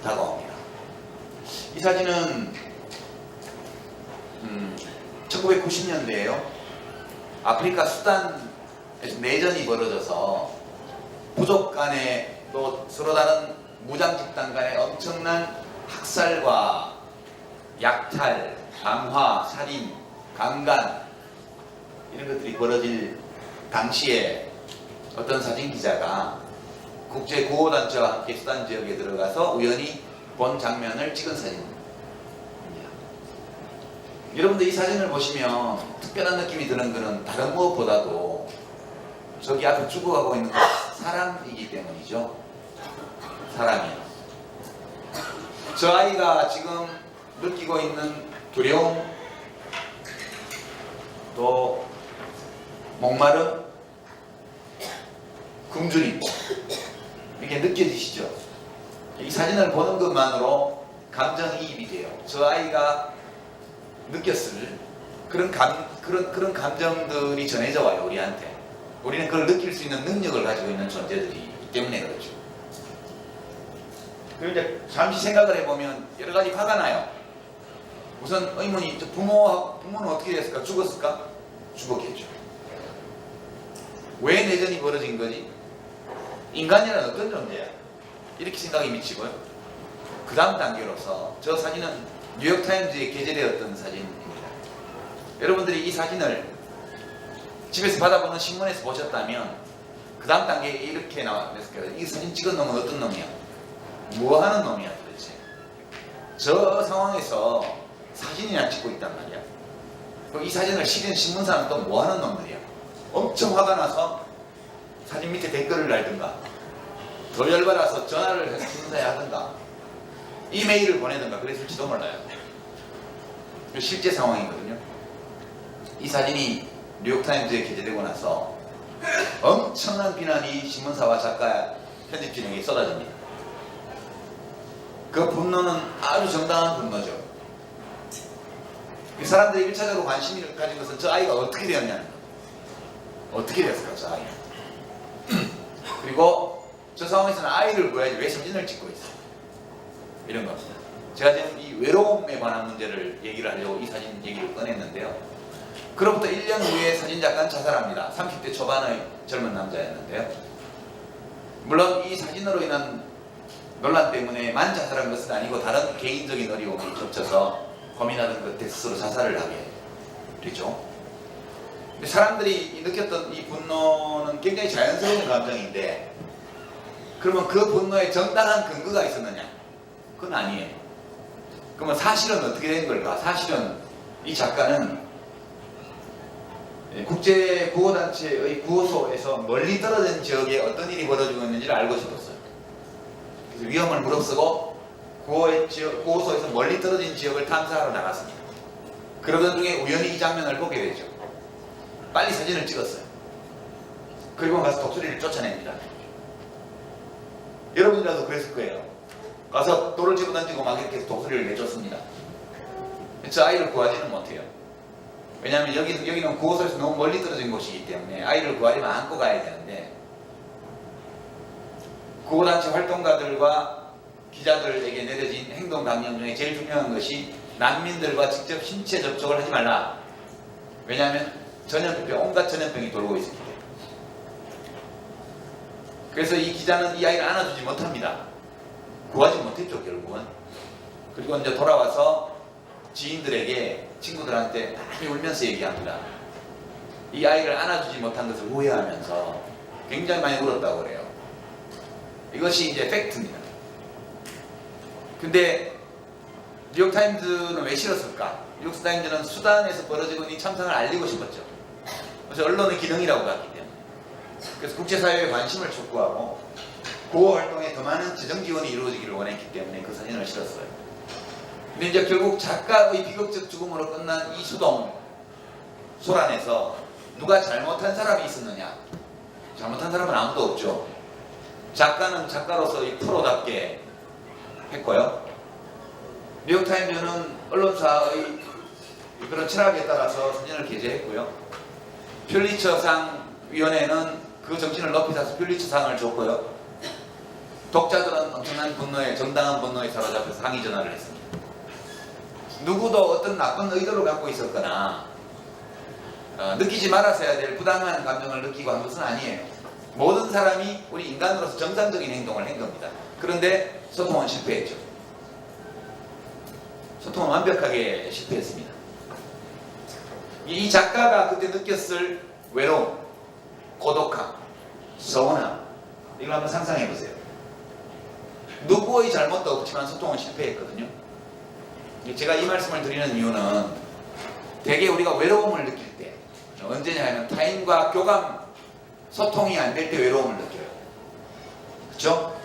다가옵니다. 이 사진은 1990년대에요. 아프리카 수단에서 내전이 벌어져서 부족 간에 또 서로 다른 무장 집단 간의 엄청난 학살과 약탈, 강화, 살인, 강간 이런 것들이 벌어질 당시에 어떤 사진 기자가 국제 구호단체와 함께 수단 지역에 들어가서 우연히 본 장면을 찍은 사진입니다. 여러분들 이 사진을 보시면 특별한 느낌이 드는 것은 다른 무엇보다도 저기 앞에 죽어가고 있는 건 사람이기 때문이죠. 사람이에요. 저 아이가 지금 느끼고 있는 두려움, 또 목마름, 굶주림 이렇게 느껴지시죠? 이 사진을 보는 것만으로 감정이입이 돼요. 저 아이가 느꼈을 그런 감정들이 전해져 와요, 우리한테. 우리는 그걸 느낄 수 있는 능력을 가지고 있는 존재들이기 때문에 그렇죠. 그리고 이제 잠시 생각을 해보면 여러 가지 화가 나요. 우선 의문이 부모는 어떻게 됐을까? 죽었을까? 죽었겠죠. 왜 내전이 벌어진 거지? 인간이란 어떤 존재야? 이렇게 생각이 미치고요. 그 다음 단계로서 저 사진은 뉴욕타임즈에 게재되었던 사진입니다. 여러분들이 이 사진을 집에서 받아보는 신문에서 보셨다면 그 다음 단계에 이렇게 나왔을 거예요. 이 사진 찍은 놈은 어떤 놈이야? 뭐 하는 놈이야 도대체? 저 상황에서 사진이나 찍고 있단 말이야. 그럼 이 사진을 실은 신문사는 또 뭐 하는 놈들이야? 엄청 화가 나서 사진 밑에 댓글을 달든가, 더 열받아서 전화를 해서 신문사에 하든가, 이메일을 보내든가 그랬을지도 몰라요. 실제 상황이거든요. 이 사진이 뉴욕타임즈에 게재되고 나서 엄청난 비난이 신문사와 작가, 편집진에게 쏟아집니다. 그 분노는 아주 정당한 분노죠. 이 사람들이 1차적으로 관심을 가진 것은 저 아이가 어떻게 되었냐는 거예요. 어떻게 됐을까, 저 아이가. 그리고 저 상황에서는 아이를 구해야지 왜 사진을 찍고 있어요. 이런 겁니다. 제가 지금 이 외로움에 관한 문제를 얘기를 하려고 이 사진 얘기를 꺼냈는데요. 그로부터 1년 후에 사진작가는 자살합니다. 30대 초반의 젊은 남자였는데요. 물론 이 사진으로 인한 논란 때문에 자살한 것은 아니고 다른 개인적인 어려움이 겹쳐서 고민하던 끝에 스스로 자살을 하게 되죠. 사람들이 느꼈던 이 분노는 굉장히 자연스러운 감정인데, 그러면 그 분노에 정당한 근거가 있었느냐? 그건 아니에요. 그러면 사실은 어떻게 된 걸까? 사실은 이 작가는 국제구호단체의 구호소에서 멀리 떨어진 지역에 어떤 일이 벌어지고 있는지를 알고 싶었어요. 그래서 위험을 무릅쓰고 구호소에서 멀리 떨어진 지역을 탐사하러 나갔습니다. 그러던 중에 우연히 이 장면을 보게 되죠. 빨리 사진을 찍었어요. 그리고 가서 독수리를 쫓아냅니다. 여러분이라도 그랬을 거예요. 가서 돌을 집어던지고 막 이렇게 독수리를 내쫓습니다. 저 아이를 구하지는 못해요. 왜냐하면 여기는 구호소에서 너무 멀리 떨어진 곳이기 때문에 아이를 구하려면 안고 가야 되는데, 구호단체 활동가들과 기자들에게 내려진 행동 강령 중에 제일 중요한 것이 난민들과 직접 신체 접촉을 하지 말라. 왜냐하면 온갖 전염병이 돌고 있기 때문에. 그래서 이 기자는 이 아이를 안아주지 못합니다. 구하지 못했죠, 결국은. 그리고 이제 돌아와서 지인들에게, 친구들한테 많이 울면서 얘기합니다. 이 아이를 안아주지 못한 것을 후회하면서 굉장히 많이 울었다고 그래요. 이것이 이제 팩트입니다. 근데 뉴욕타임즈는 왜 싫었을까? 뉴욕타임즈는 수단에서 벌어지고 있는 참상을 알리고 싶었죠. 그래서 언론의 기능이라고 봤기 때문에. 그래서 국제사회의 관심을 촉구하고 구호 활동에 더 많은 재정 지원이 이루어지기를 원했기 때문에 그 사진을 실었어요. 근데 이제 결국 작가의 비극적 죽음으로 끝난 이 소란에서 누가 잘못한 사람이 있었느냐? 잘못한 사람은 아무도 없죠. 작가는 작가로서 이 프로답게 했고요. 뉴욕타임즈는 언론사의 그런 철학에 따라서 사진을 게재했고요. 퓰리처상 위원회는 그 정신을 높이 사서 퓰리처상을 줬고요. 독자들은 엄청난 분노에, 정당한 분노에 사로잡혀서 항의 전화를 했습니다. 누구도 어떤 나쁜 의도를 갖고 있었거나 느끼지 말았어야 될 부당한 감정을 느끼고 한 것은 아니에요. 모든 사람이 우리 인간으로서 정상적인 행동을 한 겁니다. 그런데 소통은 실패했죠. 소통은 완벽하게 실패했습니다. 이 작가가 그때 느꼈을 외로움, 고독함, 서운함, 이걸 한번 상상해 보세요. 누구의 잘못도 없지만 소통은 실패했거든요. 제가 이 말씀을 드리는 이유는 대개 우리가 외로움을 느낄 때 언제냐 하면 타인과 교감, 소통이 안 될 때 외로움을 느껴요. 그렇죠?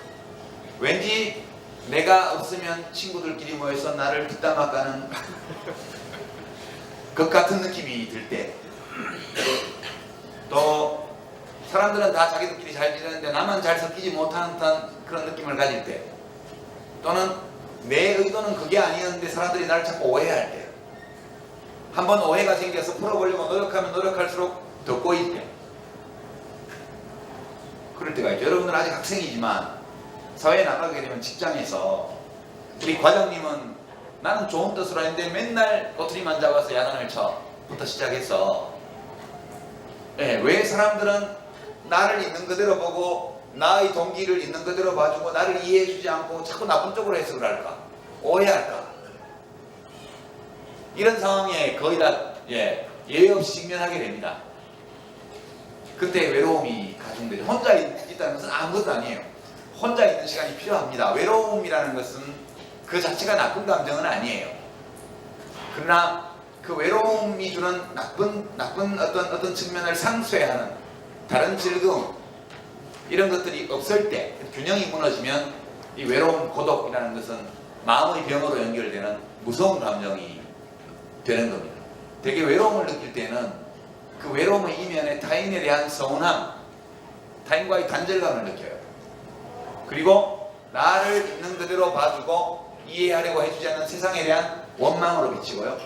왠지 내가 없으면 친구들끼리 모여서 나를 뒷담화가는 것 같은 느낌이 들 때, 또 사람들은 다 자기들끼리 잘 지내는데 나만 잘 섞이지 못하는 그런 느낌을 가질 때, 또는 내 의도는 그게 아니었는데 사람들이 나를 자꾸 오해할 때, 한번 오해가 생겨서 풀어보려고 노력하면 노력할수록 더 꼬일 때, 그럴 때가 있죠. 여러분은 아직 학생이지만 사회에 나가게 되면 직장에서 우리 과장님은 나는 좋은 뜻으로 했는데 맨날 꼬투리만 잡아서 야단을 쳐부터 시작해서, 왜 사람들은 나를 있는 그대로 보고 나의 동기를 있는 그대로 봐주고 나를 이해해주지 않고 자꾸 나쁜 쪽으로 해석을 할까? 오해할까? 이런 상황에 거의 다 예외 없이 직면하게 됩니다. 그때 외로움이 가중되죠. 혼자 있다는 것은 아무것도 아니에요. 혼자 있는 시간이 필요합니다. 외로움이라는 것은 그 자체가 나쁜 감정은 아니에요. 그러나 그 외로움이 주는 나쁜 어떤 측면을 상쇄하는 다른 즐거움, 이런 것들이 없을 때, 균형이 무너지면 이 외로움, 고독이라는 것은 마음의 병으로 연결되는 무서운 감정이 되는 겁니다. 되게 외로움을 느낄 때는 그 외로움의 이면에 타인에 대한 서운함, 타인과의 단절감을 느껴요. 그리고 나를 있는 그대로 봐주고 이해하려고 해주지 않는 세상에 대한 원망으로 비치고요.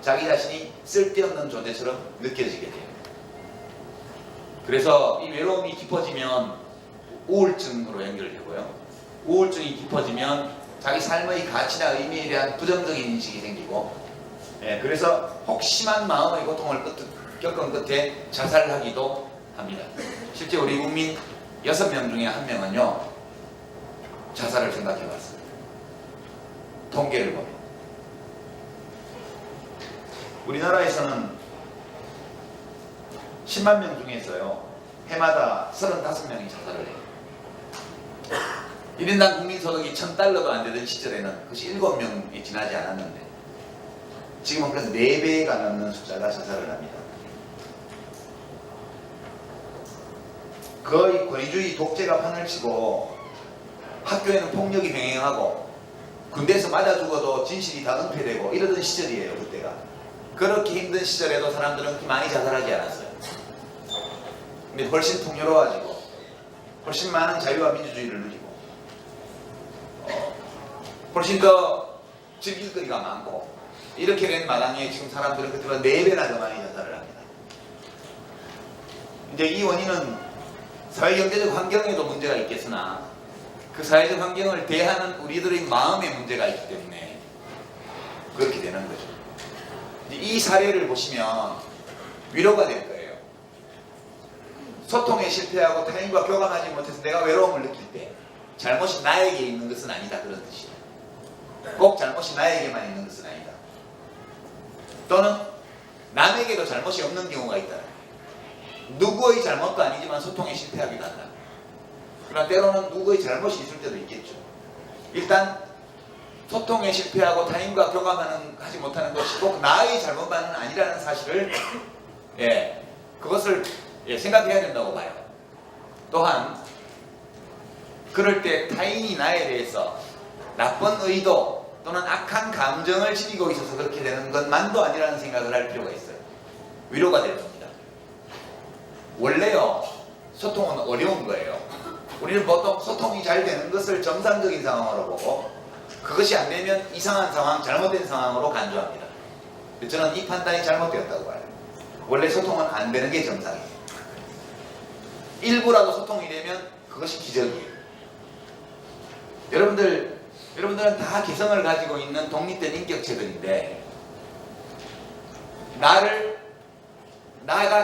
자기 자신이 쓸데없는 존재처럼 느껴지게 돼요. 그래서 이 외로움이 깊어지면 우울증으로 연결되고요. 우울증이 깊어지면 자기 삶의 가치나 의미에 대한 부정적인 인식이 생기고, 그래서 혹심한 마음의 고통을 겪은 끝에 자살하기도 합니다. 실제 우리 국민 6명 중에 1명은요 자살을 생각해 봤습니다. 통계를 보면 우리나라에서는 10만 명 중에서요 해마다 35명이 자살을 해요. 1인당 국민소득이 $1,000도 안 되던 시절에는 그것이 7명이 지나지 않았는데 지금은 그래서 4배가 넘는 숫자가 자살을 합니다. 거의 권위주의 독재가 판을 치고 학교에는 폭력이 병행하고 군대에서 맞아 죽어도 진실이 다 은폐되고 이러던 시절이에요. 그때가. 그렇게 힘든 시절에도 사람들은 그렇게 많이 자살하지 않았어요. 근데 훨씬 풍요로워지고 훨씬 많은 자유와 민주주의를 누리고 훨씬 더 즐길 거리가 많고 이렇게 된 마당에 지금 사람들은 그때보다 4배나 더 많이 자살을 합니다. 이제 이 원인은 사회경제적 환경에도 문제가 있겠으나 그 사회적 환경을 대하는 우리들의 마음에 문제가 있기 때문에 그렇게 되는 거죠. 이 사례를 보시면 위로가 될 거예요. 소통에 실패하고 타인과 교감하지 못해서 내가 외로움을 느낄 때 잘못이 나에게 있는 것은 아니다, 그런 뜻이에요. 꼭 잘못이 나에게만 있는 것은 아니다. 또는 남에게도 잘못이 없는 경우가 있다. 누구의 잘못도 아니지만 소통에 실패하기도 한다. 그러나 때로는 누구의 잘못이 있을 때도 있겠죠. 일단 소통에 실패하고 타인과 교감하지 못하는 것이 꼭 나의 잘못만은 아니라는 사실을 그것을 생각해야 된다고 봐요. 또한 그럴 때 타인이 나에 대해서 나쁜 의도 또는 악한 감정을 지니고 있어서 그렇게 되는 것만도 아니라는 생각을 할 필요가 있어요. 위로가 될 겁니다. 원래요 소통은 어려운 거예요. 우리는 보통 소통이 잘 되는 것을 정상적인 상황으로 보고 그것이 안 되면 이상한 상황, 잘못된 상황으로 간주합니다. 저는 이 판단이 잘못되었다고 봐요. 원래 소통은 안 되는 게 정상이에요. 일부라도 소통이 되면 그것이 기적이에요. 여러분들은 다 개성을 가지고 있는 독립된 인격체들인데 나가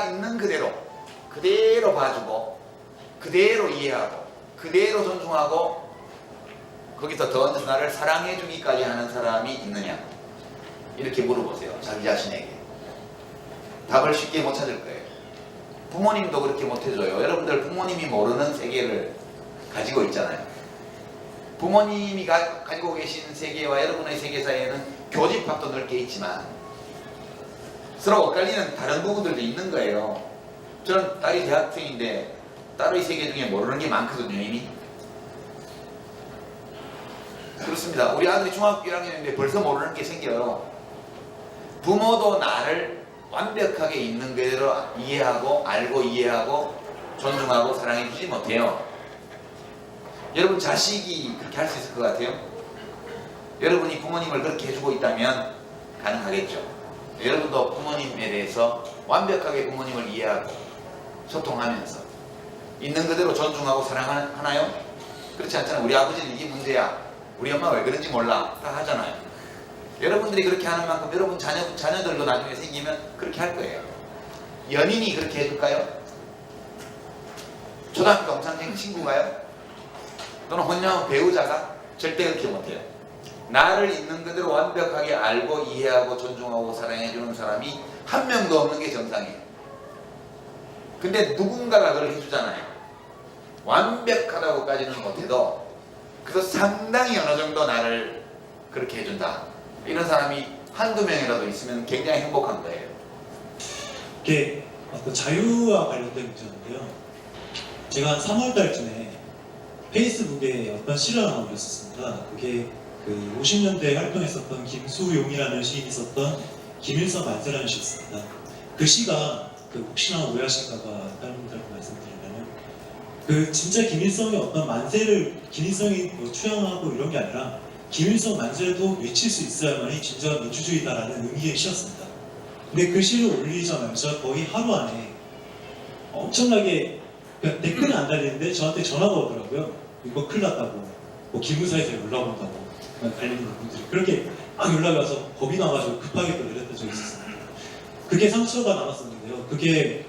있는 그대로 봐주고 그대로 이해하고 그대로 존중하고 거기서 더 얹어서 나를 사랑해 주기까지 하는 사람이 있느냐 이렇게 물어보세요. 자기 자신에게. 답을 쉽게 못 찾을 거예요. 부모님도 그렇게 못 해줘요. 여러분들 부모님이 모르는 세계를 가지고 있잖아요. 부모님이 가지고 계신 세계와 여러분의 세계 사이에는 교집합도 넓게 있지만 서로 엇갈리는 다른 부분들도 있는 거예요. 저는 딸이 대학생인데 딸의 세계 중에 모르는 게 많거든요. 이미. 그렇습니다. 우리 아들이 중학교 1학년인데 벌써 모르는 게 생겨요. 부모도 나를 완벽하게 있는 그대로 이해하고 알고 이해하고 존중하고 사랑해 주지 못해요. 여러분 자식이 그렇게 할 수 있을 것 같아요? 여러분이 부모님을 그렇게 해주고 있다면 가능하겠죠. 여러분도 부모님에 대해서 완벽하게 부모님을 이해하고 소통하면서 있는 그대로 존중하고 사랑하나요? 그렇지 않잖아요. 우리 아버지는 이게 문제야. 우리 엄마 왜 그런지 몰라. 다 하잖아요. 여러분들이 그렇게 하는 만큼 여러분 자녀들도 나중에 생기면 그렇게 할 거예요. 연인이 그렇게 해줄까요? 초등학교 동창생 친구가요? 또는 혼녀 배우자가? 절대 그렇게 못해요. 나를 있는 그대로 완벽하게 알고 이해하고 존중하고 사랑해주는 사람이 한 명도 없는 게 정상이에요. 근데 누군가가 그걸 해주잖아요. 완벽하다고까지는 못해도 그래서 상당히 어느 정도 나를 그렇게 해준다. 이런 사람이 한두 명이라도 있으면 굉장히 행복한 거예요. 이게 어떤 자유와 관련된 문제인데요. 제가 한 3월 달쯤에 페이스북에 어떤 시를 하나 올렸었습니다. 그게 그 50년대에 활동했었던 김수용이라는 시인이 썼던 김일성 만세라는 시였습니다. 그 시가 혹시나 오해하실까봐 다른 분들한테 말씀드리면은 그 진짜 김일성이 어떤 만세를 김일성이 뭐 추앙하고 이런 게 아니라 김일성 만세도 외칠 수 있어야만이 진정한 민주주의다라는 의미의 시였습니다. 근데 그 시를 올리자마자 거의 하루 안에 엄청나게 그러니까 댓글은 안 달리는데 저한테 전화가 오더라고요. 이거 큰일 났다고, 뭐 기무사에서 연락 온다고 달리는 분들이 그렇게 막 연락이 와서 겁이 나가지고 급하게 또 내렸던 적이 있었습니다. 그게 상처가 남았었는데요. 그게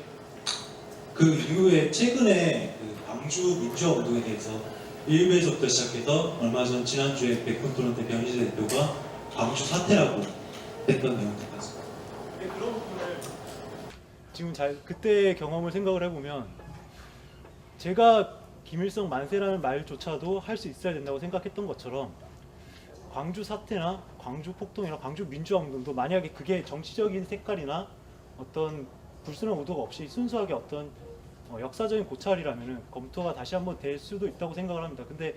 그 이후에 최근에 그 광주 민주화 운동에 대해서 일부에서부터 시작해서 얼마 전 지난주에 백분토론대 변희재 대표가 광주 사태라고 했던 내용들까지. 그런 부분을 지금 그때의 경험을 생각을 해보면 제가 김일성 만세라는 말조차도 할 수 있어야 된다고 생각했던 것처럼 광주 사태나 광주 폭동이나 광주 민주화 운동도 만약에 그게 정치적인 색깔이나 어떤 불순한 의도가 없이 순수하게 어떤 역사적인 고찰이라면 검토가 다시 한번 될 수도 있다고 생각을 합니다. 근데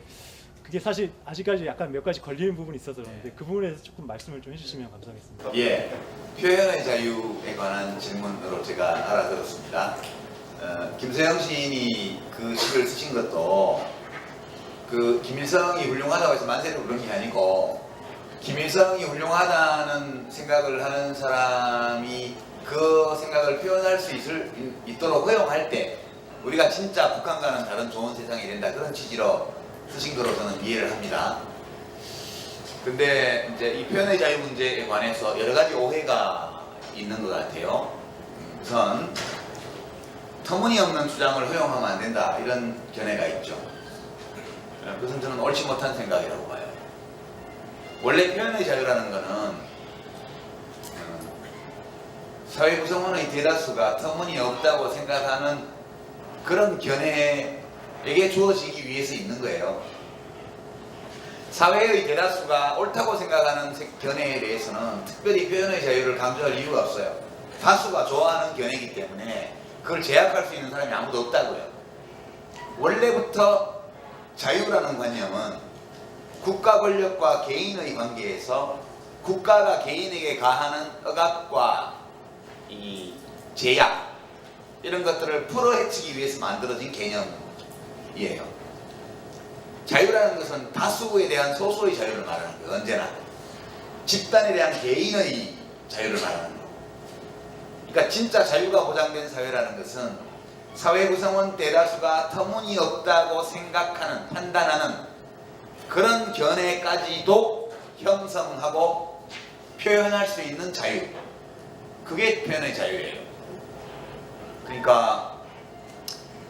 그게 사실 아직까지 약간 몇 가지 걸리는 부분이 있어서 그런데 그 부분에 대해서 조금 말씀을 좀 해주시면 감사하겠습니다. 예, 표현의 자유에 관한 질문으로 제가 알아들었습니다. 김세영 시인이 그 시를 쓰신 것도 그 김일성이 훌륭하다고 해서 만세를 부른 게 아니고 김일성이 훌륭하다는 생각을 하는 사람이 그 생각을 표현할 수 있도록 허용할 때 우리가 진짜 북한과는 다른 좋은 세상이 된다 그런 취지로 쓰신 거로 저는 이해를 합니다. 근데 이제 이 표현의 자유 문제에 관해서 여러 가지 오해가 있는 것 같아요. 우선 터무니없는 주장을 허용하면 안 된다 이런 견해가 있죠. 그것은 저는 옳지 못한 생각이라고 봐요. 원래 표현의 자유라는 것은 사회 구성원의 대다수가 터무니없다고 생각하는 그런 견해에게 주어지기 위해서 있는 거예요. 사회의 대다수가 옳다고 생각하는 견해에 대해서는 특별히 표현의 자유를 강조할 이유가 없어요. 다수가 좋아하는 견해이기 때문에 그걸 제약할 수 있는 사람이 아무도 없다고요. 원래부터 자유라는 관념은 국가 권력과 개인의 관계에서 국가가 개인에게 가하는 억압과 이 제약 이런 것들을 풀어헤치기 위해서 만들어진 개념이에요. 자유라는 것은 다수에 대한 소수의 자유를 말하는 거예요. 언제나 집단에 대한 개인의 자유를 말하는 거예요. 그러니까 진짜 자유가 보장된 사회라는 것은 사회 구성원 대다수가 터무니없다고 생각하는, 판단하는 그런 견해까지도 형성하고 표현할 수 있는 자유, 그게 표현의 자유예요. 그러니까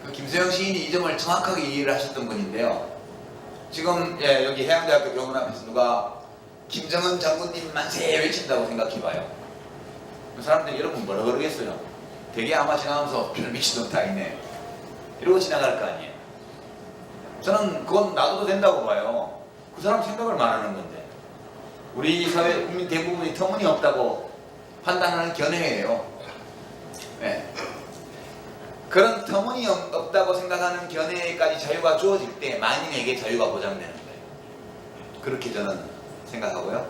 그 김수영 시인이 이 점을 정확하게 이해를 하셨던 분인데요. 지금 여기 해양대학교 교문 앞에서 누가 김정은 장군님 만세 외친다고 생각해봐요. 사람들이 여러분 뭐라 그러겠어요? 되게 아마 지나가면서 별 미친놈 다 있네 이러고 지나갈 거 아니에요. 저는 그건 놔둬도 된다고 봐요. 그 사람 생각을 말하는 건데 우리 사회 국민 대부분이 터무니없다고 판단하는 견해예요. 네. 그런 터무니없다고 생각하는 견해까지 자유가 주어질 때 만인에게 자유가 보장되는 거예요. 그렇게 저는 생각하고요.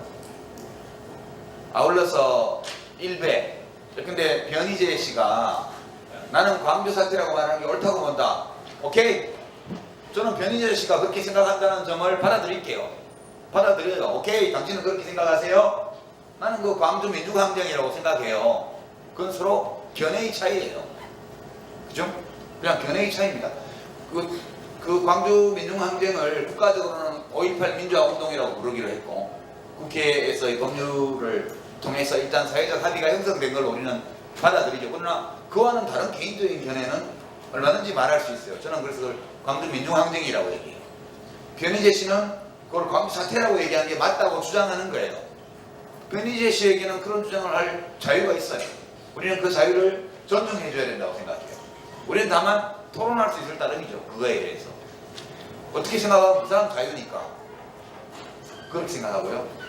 아울러서 일배. 근데 변희재 씨가 나는 광주 사태라고 말하는 게 옳다고 본다. 오케이. 저는 변희재 씨가 그렇게 생각한다는 점을 받아들일게요. 받아들여요. 오케이. 당신은 그렇게 생각하세요? 나는 그 광주 민주항쟁이라고 생각해요. 그건 서로 견해의 차이예요. 그죠? 그냥 견해의 차이입니다. 그 광주 민중항쟁을 국가적으로는 5.18 민주화운동이라고 부르기로 했고 국회에서의 법률을 통해서 일단 사회적 합의가 형성된 걸 우리는 받아들이죠. 그러나 그와는 다른 개인적인 견해는 얼마든지 말할 수 있어요. 저는 그래서 그걸 광주 민중항쟁이라고 얘기해요. 변희재 씨는 그걸 광주 사태라고 얘기하는 게 맞다고 주장하는 거예요. 변희재 씨에게는 그런 주장을 할 자유가 있어요. 우리는 그 자유를 존중해줘야 된다고 생각해요. 우리는 다만 토론할 수 있을 따름이죠. 그거에 대해서. 어떻게 생각하면 그 사람 자유니까. 그렇게 생각하고요.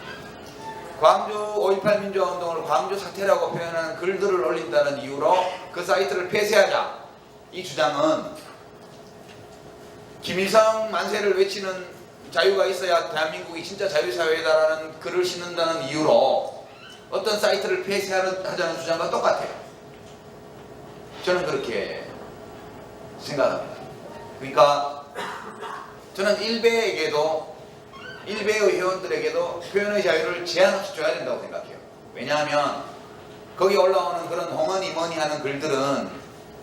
광주 5.18 민주화운동을 광주 사태라고 표현하는 글들을 올린다는 이유로 그 사이트를 폐쇄하자. 이 주장은 김일성 만세를 외치는 자유가 있어야 대한민국이 진짜 자유사회다라는 글을 싣는다는 이유로 어떤 사이트를 폐쇄하자는 주장과 똑같아요. 저는 그렇게 생각합니다. 그러니까 저는 일베의 회원들에게도 표현의 자유를 제한 없이 줘야 된다고 생각해요. 왜냐하면 거기 올라오는 그런 홍언이 뭐니 하는 글들은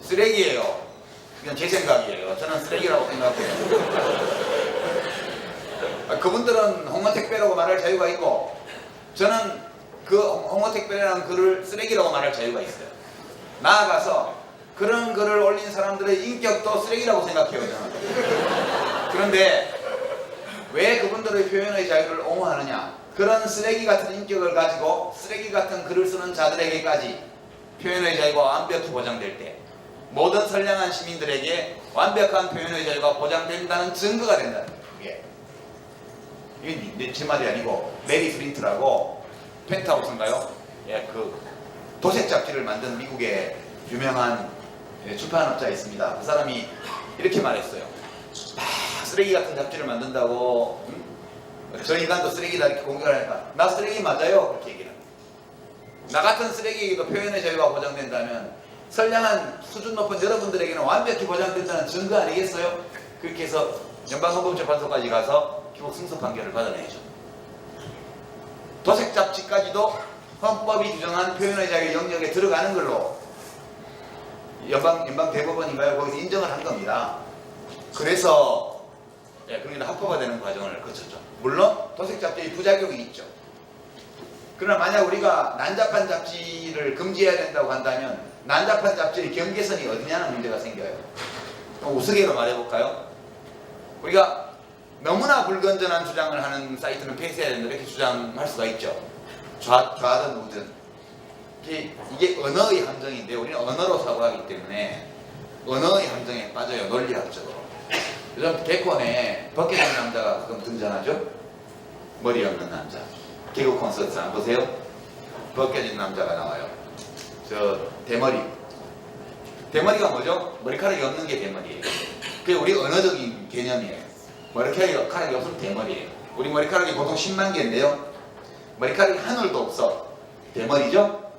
쓰레기예요. 이건 제 생각이에요. 저는 쓰레기라고 생각해요. 그분들은 홍어택배라고 말할 자유가 있고 저는 그 홍어택배라는 글을 쓰레기라고 말할 자유가 있어요. 나아가서 그런 글을 올린 사람들의 인격도 쓰레기라고 생각해요. 저는. 그런데 왜 그분들의 표현의 자유를 옹호하느냐? 그런 쓰레기 같은 인격을 가지고 쓰레기 같은 글을 쓰는 자들에게까지 표현의 자유가 완벽히 보장될 때 모든 선량한 시민들에게 완벽한 표현의 자유가 보장된다는 증거가 된다는 거예요. 이게 제 말이 아니고 메리 프린트라고 펜트하우스인가요? 예, 그 도색 잡지를 만든 미국의 유명한 출판업자가 있습니다. 그 사람이 이렇게 말했어요. 쓰레기 같은 잡지를 만든다고 저 인간도 쓰레기다 이렇게 공격을 하니까 나 쓰레기 맞아요 그렇게 얘기를 합니다. 나 같은 쓰레기에게도 표현의 자유가 보장된다면 선량한 수준 높은 여러분들에게는 완벽히 보장된다는 증거 아니겠어요? 그렇게 해서 연방헌법재판소까지 가서 기복 승소 판결을 받아내죠. 도색 잡지까지도 헌법이 규정한 표현의 자유 영역에 들어가는 걸로 연방 대법원인가요? 거기서 인정을 한 겁니다. 그래서 그러니까 합법화 되는 과정을 거쳤죠. 물론 도색 잡지의 부작용이 있죠. 그러나 만약 우리가 난잡한 잡지를 금지해야 된다고 한다면 난잡한 잡지의 경계선이 어디냐는 문제가 생겨요. 우스개로 말해볼까요? 우리가 너무나 불건전한 주장을 하는 사이트는 폐쇄해야 된다 이렇게 주장할 수가 있죠. 좌든 우든. 이게 언어의 함정인데 우리는 언어로 사고하기 때문에 언어의 함정에 빠져요. 논리학적으로. 요즘 개콘에 벗겨진 남자가 가끔 등장하죠. 머리 없는 남자. 개그 콘서트 안 보세요? 벗겨진 남자가 나와요. 저 대머리. 대머리가 뭐죠? 머리카락이 없는 게 대머리예요. 그게 우리 언어적인 개념이에요. 머리카락이 없으면 대머리예요. 우리 머리카락이 보통 10만 개인데요. 머리카락이 한 올도 없어. 대머리죠?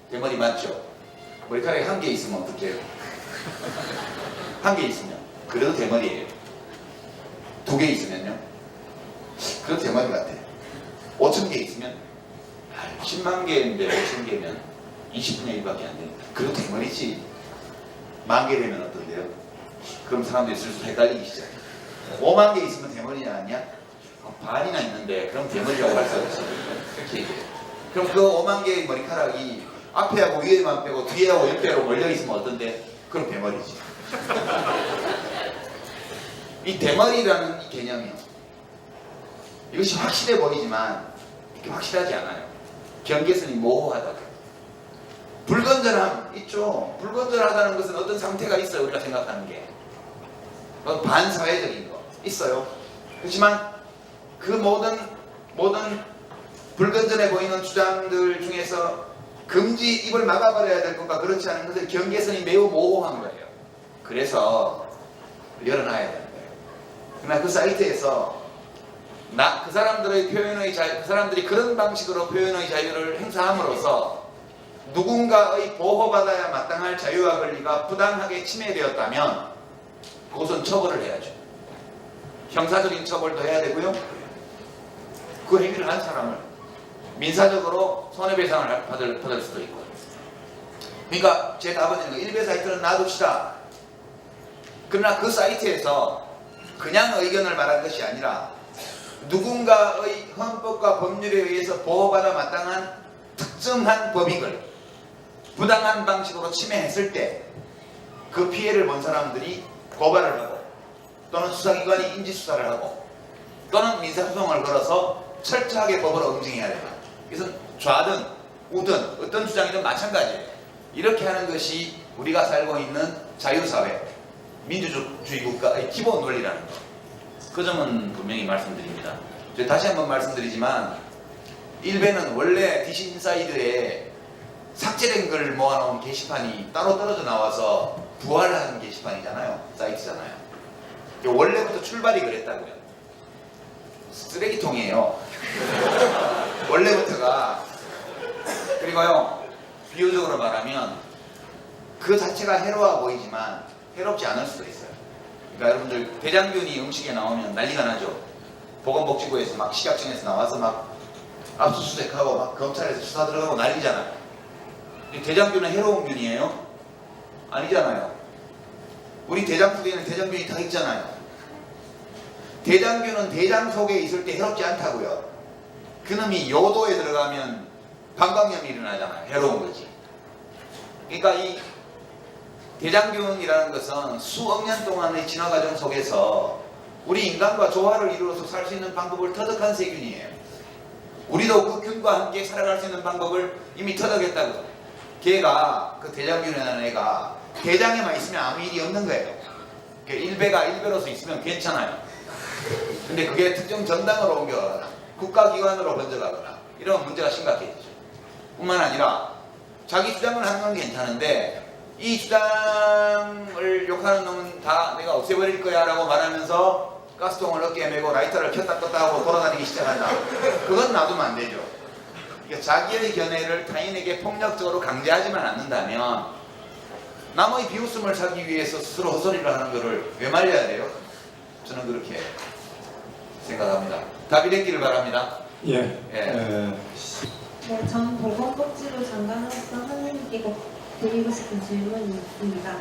대머리 맞죠? 머리카락이 한 개 있으면 어떡해요? 한 개 있으면. 그래도 대머리예요. 2개 있으면요. 그것도 대머리 같아. 5,000개 있으면 10만 개인데 5,000개면 20분의 1밖에 안 되니까 그것도 대머리지. 10,000개 되면 어떤데요? 그럼 사람들이 슬슬 헷갈리기 시작해. 5만 개 있으면 대머리냐 아니야? 반이나 있는데 그럼 대머리라고 할 수 없지. 그렇게 얘기해요. 그럼 그 5만 개의 머리카락이 앞에하고 위에만 빼고 뒤에하고 옆에하고 몰려있으면 어떤데? 그럼 대머리지. 이 대머리라는 이 개념이요. 이것이 확실해 보이지만 이렇게 확실하지 않아요. 경계선이 모호하다고. 불건전함 있죠. 불건전하다는 것은 어떤 상태가 있어요. 우리가 생각하는 게. 반사회적인 거 있어요. 그렇지만 그 모든 불건전해 보이는 주장들 중에서 금지 입을 막아버려야 될 것과 그렇지 않은 것의 경계선이 매우 모호한 거예요. 그래서 열어놔야 되는 거예요. 그러나 그 사이트에서 그 사람들의 표현의 자유, 그 사람들이 그런 방식으로 표현의 자유를 행사함으로써 누군가의 보호받아야 마땅할 자유와 권리가 부당하게 침해되었다면 그것은 처벌을 해야죠. 형사적인 처벌도 해야 되고요. 그 행위를 한 사람을 민사적으로 손해배상을 받을 수도 있고요. 그러니까 제 답은 일베 사이트는 놔둡시다. 그러나 그 사이트에서 그냥 의견을 말한 것이 아니라 누군가의 헌법과 법률에 의해서 보호받아 마땅한 특정한 법익을 부당한 방식으로 침해했을 때 그 피해를 본 사람들이 고발을 하고 또는 수사기관이 인지수사를 하고 또는 민사소송을 걸어서 철저하게 법으로 응징해야 된다. 이것은 좌든 우든 어떤 주장이든 마찬가지예요. 이렇게 하는 것이 우리가 살고 있는 자유사회, 민주주의 국가의 기본 논리라는 것. 그 점은 분명히 말씀드립니다. 다시 한번 말씀드리지만 일베는 원래 디시인사이드에 삭제된 걸 모아놓은 게시판이 따로 떨어져 나와서 부활하는 게시판이잖아요. 사이트잖아요. 원래부터 출발이 그랬다고요. 쓰레기통이에요. 원래부터가. 그리고요, 비유적으로 말하면 그 자체가 해로워 보이지만 해롭지 않을 수도 있어요. 그러니까 여러분들 대장균이 음식에 나오면 난리가 나죠. 보건복지부에서 막 식약청에서 나와서 막 압수수색하고 막 검찰에서 수사 들어가고 난리잖아요. 대장균은 해로운 균이에요? 아니잖아요. 우리 대장 속에는 대장균이 다 있잖아요. 대장균은 대장 속에 있을 때 해롭지 않다고요. 그놈이 요도에 들어가면 방광염이 일어나잖아요. 해로운 거지. 그러니까 이 대장균이라는 것은 수억 년 동안의 진화 과정 속에서 우리 인간과 조화를 이루어서 살 수 있는 방법을 터득한 세균이에요. 우리도 그 균과 함께 살아갈 수 있는 방법을 이미 터득했다고. 걔가, 그 대장균이라는 애가 대장에만 있으면 아무 일이 없는 거예요. 일베가 일베로서 있으면 괜찮아요. 근데 그게 특정 정당으로 옮겨가거나 국가기관으로 번져가거나 이런 문제가 심각해지죠. 뿐만 아니라 자기 주장을 하는 건 괜찮은데 이 주장을 욕하는 놈은 다 내가 없애버릴 거야 라고 말하면서 가스통을 어깨에 메고 라이터를 켰다 껐다 하고 돌아다니기 시작한다. 그건 놔두면 안 되죠. 그러니까 자기의 견해를 타인에게 폭력적으로 강제하지만 않는다면 남의 비웃음을 사기 위해서 스스로 헛소리를 하는 것을 왜 말려야 돼요? 저는 그렇게 생각합니다. 답이 됐기를 바랍니다. 예. 네, 전 보건복지부 장관으로서 선생님께 꼭 드리고 싶은 질문이 있습니다.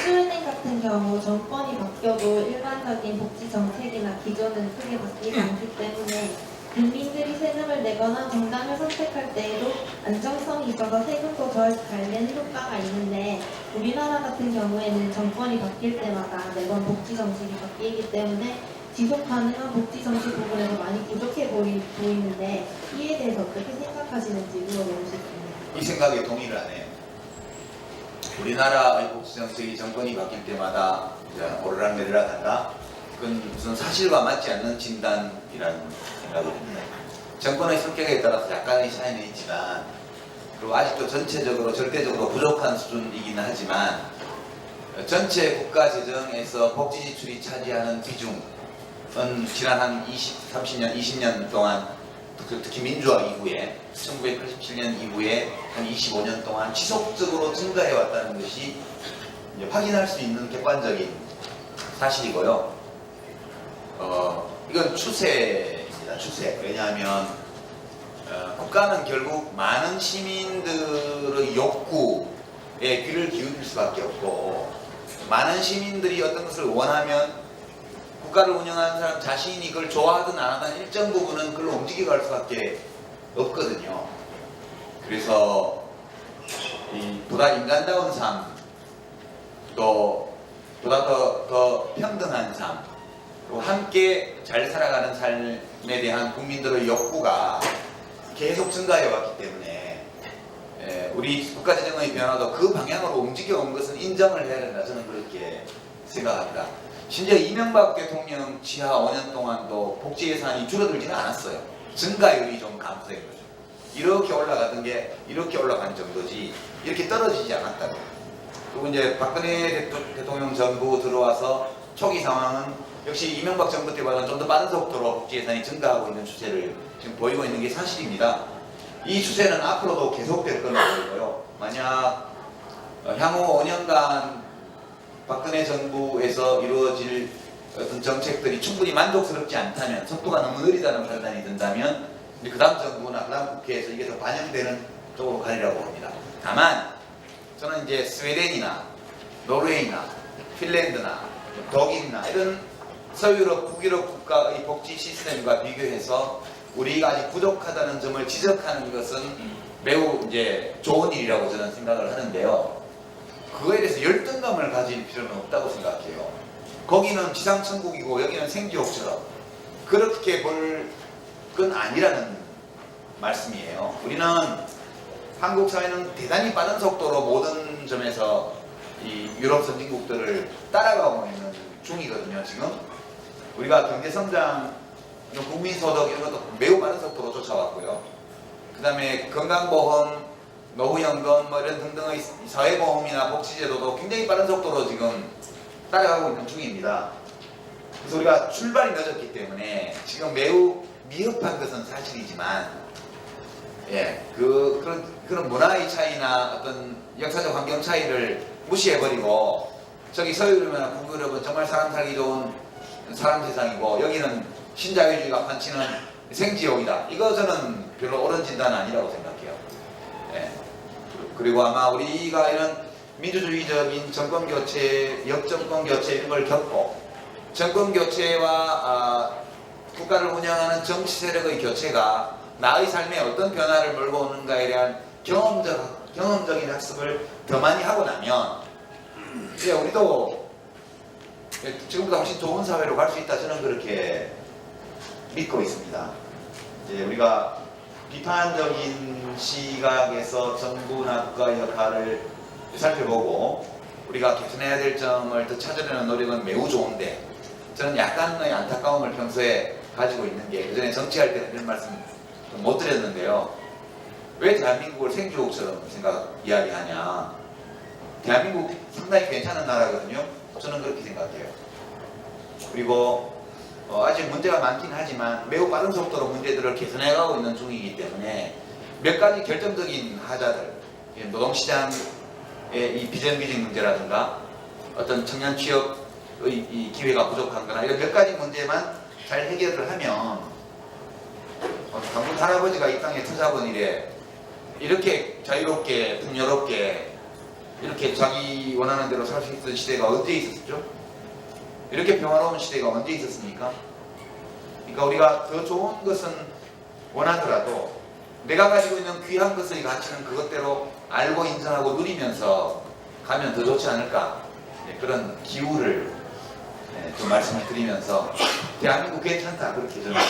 스웨덴 같은 경우 정권이 바뀌어도 일반적인 복지 정책이나 기조는 크게 바뀌지 않기 때문에 국민들이 세금을 내거나 정당을 선택할 때에도 안정성이 있어서 세금도 덜 달는 효과가 있는데 우리나라 같은 경우에는 정권이 바뀔 때마다 매번 복지 정책이 바뀌기 때문에 지속 가능한 복지 정책 부분에서 많이 부족해 보이는데 이에 대해서 어떻게 생각하시는지 물어보고 싶습니다. 이 생각에 동의를 안 해요. 우리나라의 복지 정책이 정권이 바뀔 때마다 오르락내리락 한다? 그건 무슨 사실과 맞지 않는 진단이라는 생각이 듭니다. 정권의 성격에 따라서 약간의 차이는 있지만 그리고 아직도 전체적으로 절대적으로 부족한 수준이긴 하지만 전체 국가 재정에서 복지 지출이 차지하는 비중은 지난 한 30년, 20년 동안 특히 민주화 이후에 1987년 이후에 한 25년 동안 지속적으로 증가해 왔다는 것이 확인할 수 있는 객관적인 사실이고요. 이건 추세입니다. 추세. 왜냐하면 국가는 결국 많은 시민들의 욕구에 귀를 기울일 수밖에 없고, 많은 시민들이 어떤 것을 원하면 국가를 운영하는 사람 자신이 그걸 좋아하든 안 하든 일정 부분은 그걸로 움직여 갈 수밖에 없거든요. 그래서 보다 인간다운 삶, 또 보다 더 평등한 삶, 또 함께 잘 살아가는 삶에 대한 국민들의 욕구가 계속 증가해 왔기 때문에 우리 국가재정의 변화도 그 방향으로 움직여 온 것은 인정을 해야 된다. 저는 그렇게 생각합니다. 심지어 이명박 대통령 지하 5년 동안도 복지 예산이 줄어들지는 않았어요. 증가율이 좀 감소된 거죠. 이렇게 올라가던 게 이렇게 올라간 정도지 이렇게 떨어지지 않았다고. 그리고 이제 박근혜 대통령 정부 들어와서 초기 상황은 역시 이명박 정부 때보다는 좀 더 빠른 속도로 복지 예산이 증가하고 있는 추세를 지금 보이고 있는 게 사실입니다. 이 추세는 앞으로도 계속될 걸로 보이고요. 만약 향후 5년간 박근혜 정부에서 이루어질 어떤 정책들이 충분히 만족스럽지 않다면, 속도가 너무 느리다는 판단이 든다면 그 다음 정부나 그 다음 국회에서 이게 더 반영되는 쪽으로 가리라고 봅니다. 다만 저는 이제 스웨덴이나 노르웨이나 핀란드나 독일이나 이런 서유럽, 북유럽 국가의 복지 시스템과 비교해서 우리가 아직 부족하다는 점을 지적하는 것은 매우 이제 좋은 일이라고 저는 생각을 하는데요. 그거에 대해서 열등감을 가질 필요는 없다고 생각해요. 거기는 지상천국이고 여기는 생지옥처럼 그렇게 볼 건 아니라는 말씀이에요. 우리는 한국 사회는 대단히 빠른 속도로 모든 점에서 이 유럽 선진국들을 따라가고 있는 중이거든요. 지금 우리가 경제성장, 국민소득 이런 것도 매우 빠른 속도로 쫓아왔고요. 그 다음에 건강보험, 노후연금 뭐 이런 등등의 사회보험이나 복지제도도 굉장히 빠른 속도로 지금 따라가고 있는 중입니다. 그래서 우리가 출발이 늦었기 때문에 지금 매우 미흡한 것은 사실이지만, 그런 문화의 차이나 어떤 역사적 환경 차이를 무시해버리고, 저기 서유럽이나 북유럽은 정말 사람 살기 좋은 사람 세상이고, 여기는 신자유주의가 판치는 생지옥이다. 이거 저는 별로 옳은 진단은 아니라고 생각해요. 그리고 아마 우리가 이런 민주주의적인 정권교체, 역정권교체 이런 걸 겪고, 정권교체와 국가를 운영하는 정치 세력의 교체가 나의 삶에 어떤 변화를 몰고 오는가에 대한 경험적인 학습을 더 많이 하고 나면 우리도 지금보다 훨씬 좋은 사회로 갈 수 있다. 저는 그렇게 믿고 있습니다. 이제 우리가 비판적인 시각에서 정부나 국가의 역할을 살펴보고 우리가 개선해야 될 점을 더 찾으려는 노력은 매우 좋은데, 저는 약간의 안타까움을 평소에 가지고 있는 게, 그전에 정치할 때 그런 말씀 못 드렸는데요. 왜 대한민국을 생지옥처럼 이야기하냐. 대한민국 상당히 괜찮은 나라거든요. 저는 그렇게 생각해요. 그리고 아직 문제가 많긴 하지만 매우 빠른 속도로 문제들을 개선해가고 있는 중이기 때문에 몇 가지 결정적인 하자들, 노동시장의 이 비정규직 문제라든가 어떤 청년 취업의 이 기회가 부족한 거나 이런 몇 가지 문제만 잘 해결을 하면 당군 할아버지가 이 땅에 터잡은 이래 이렇게 자유롭게 풍요롭게 이렇게 자기 원하는 대로 살 수 있던 시대가 언제 있었죠? 이렇게 평화로운 시대가 언제 있었습니까? 그러니까 우리가 더 좋은 것은 원하더라도 내가 가지고 있는 귀한 것의 가치는 그것대로 알고 인정하고 누리면서 가면 더 좋지 않을까, 그런 기우를 좀 말씀을 드리면서 대한민국 괜찮다 그렇게 저는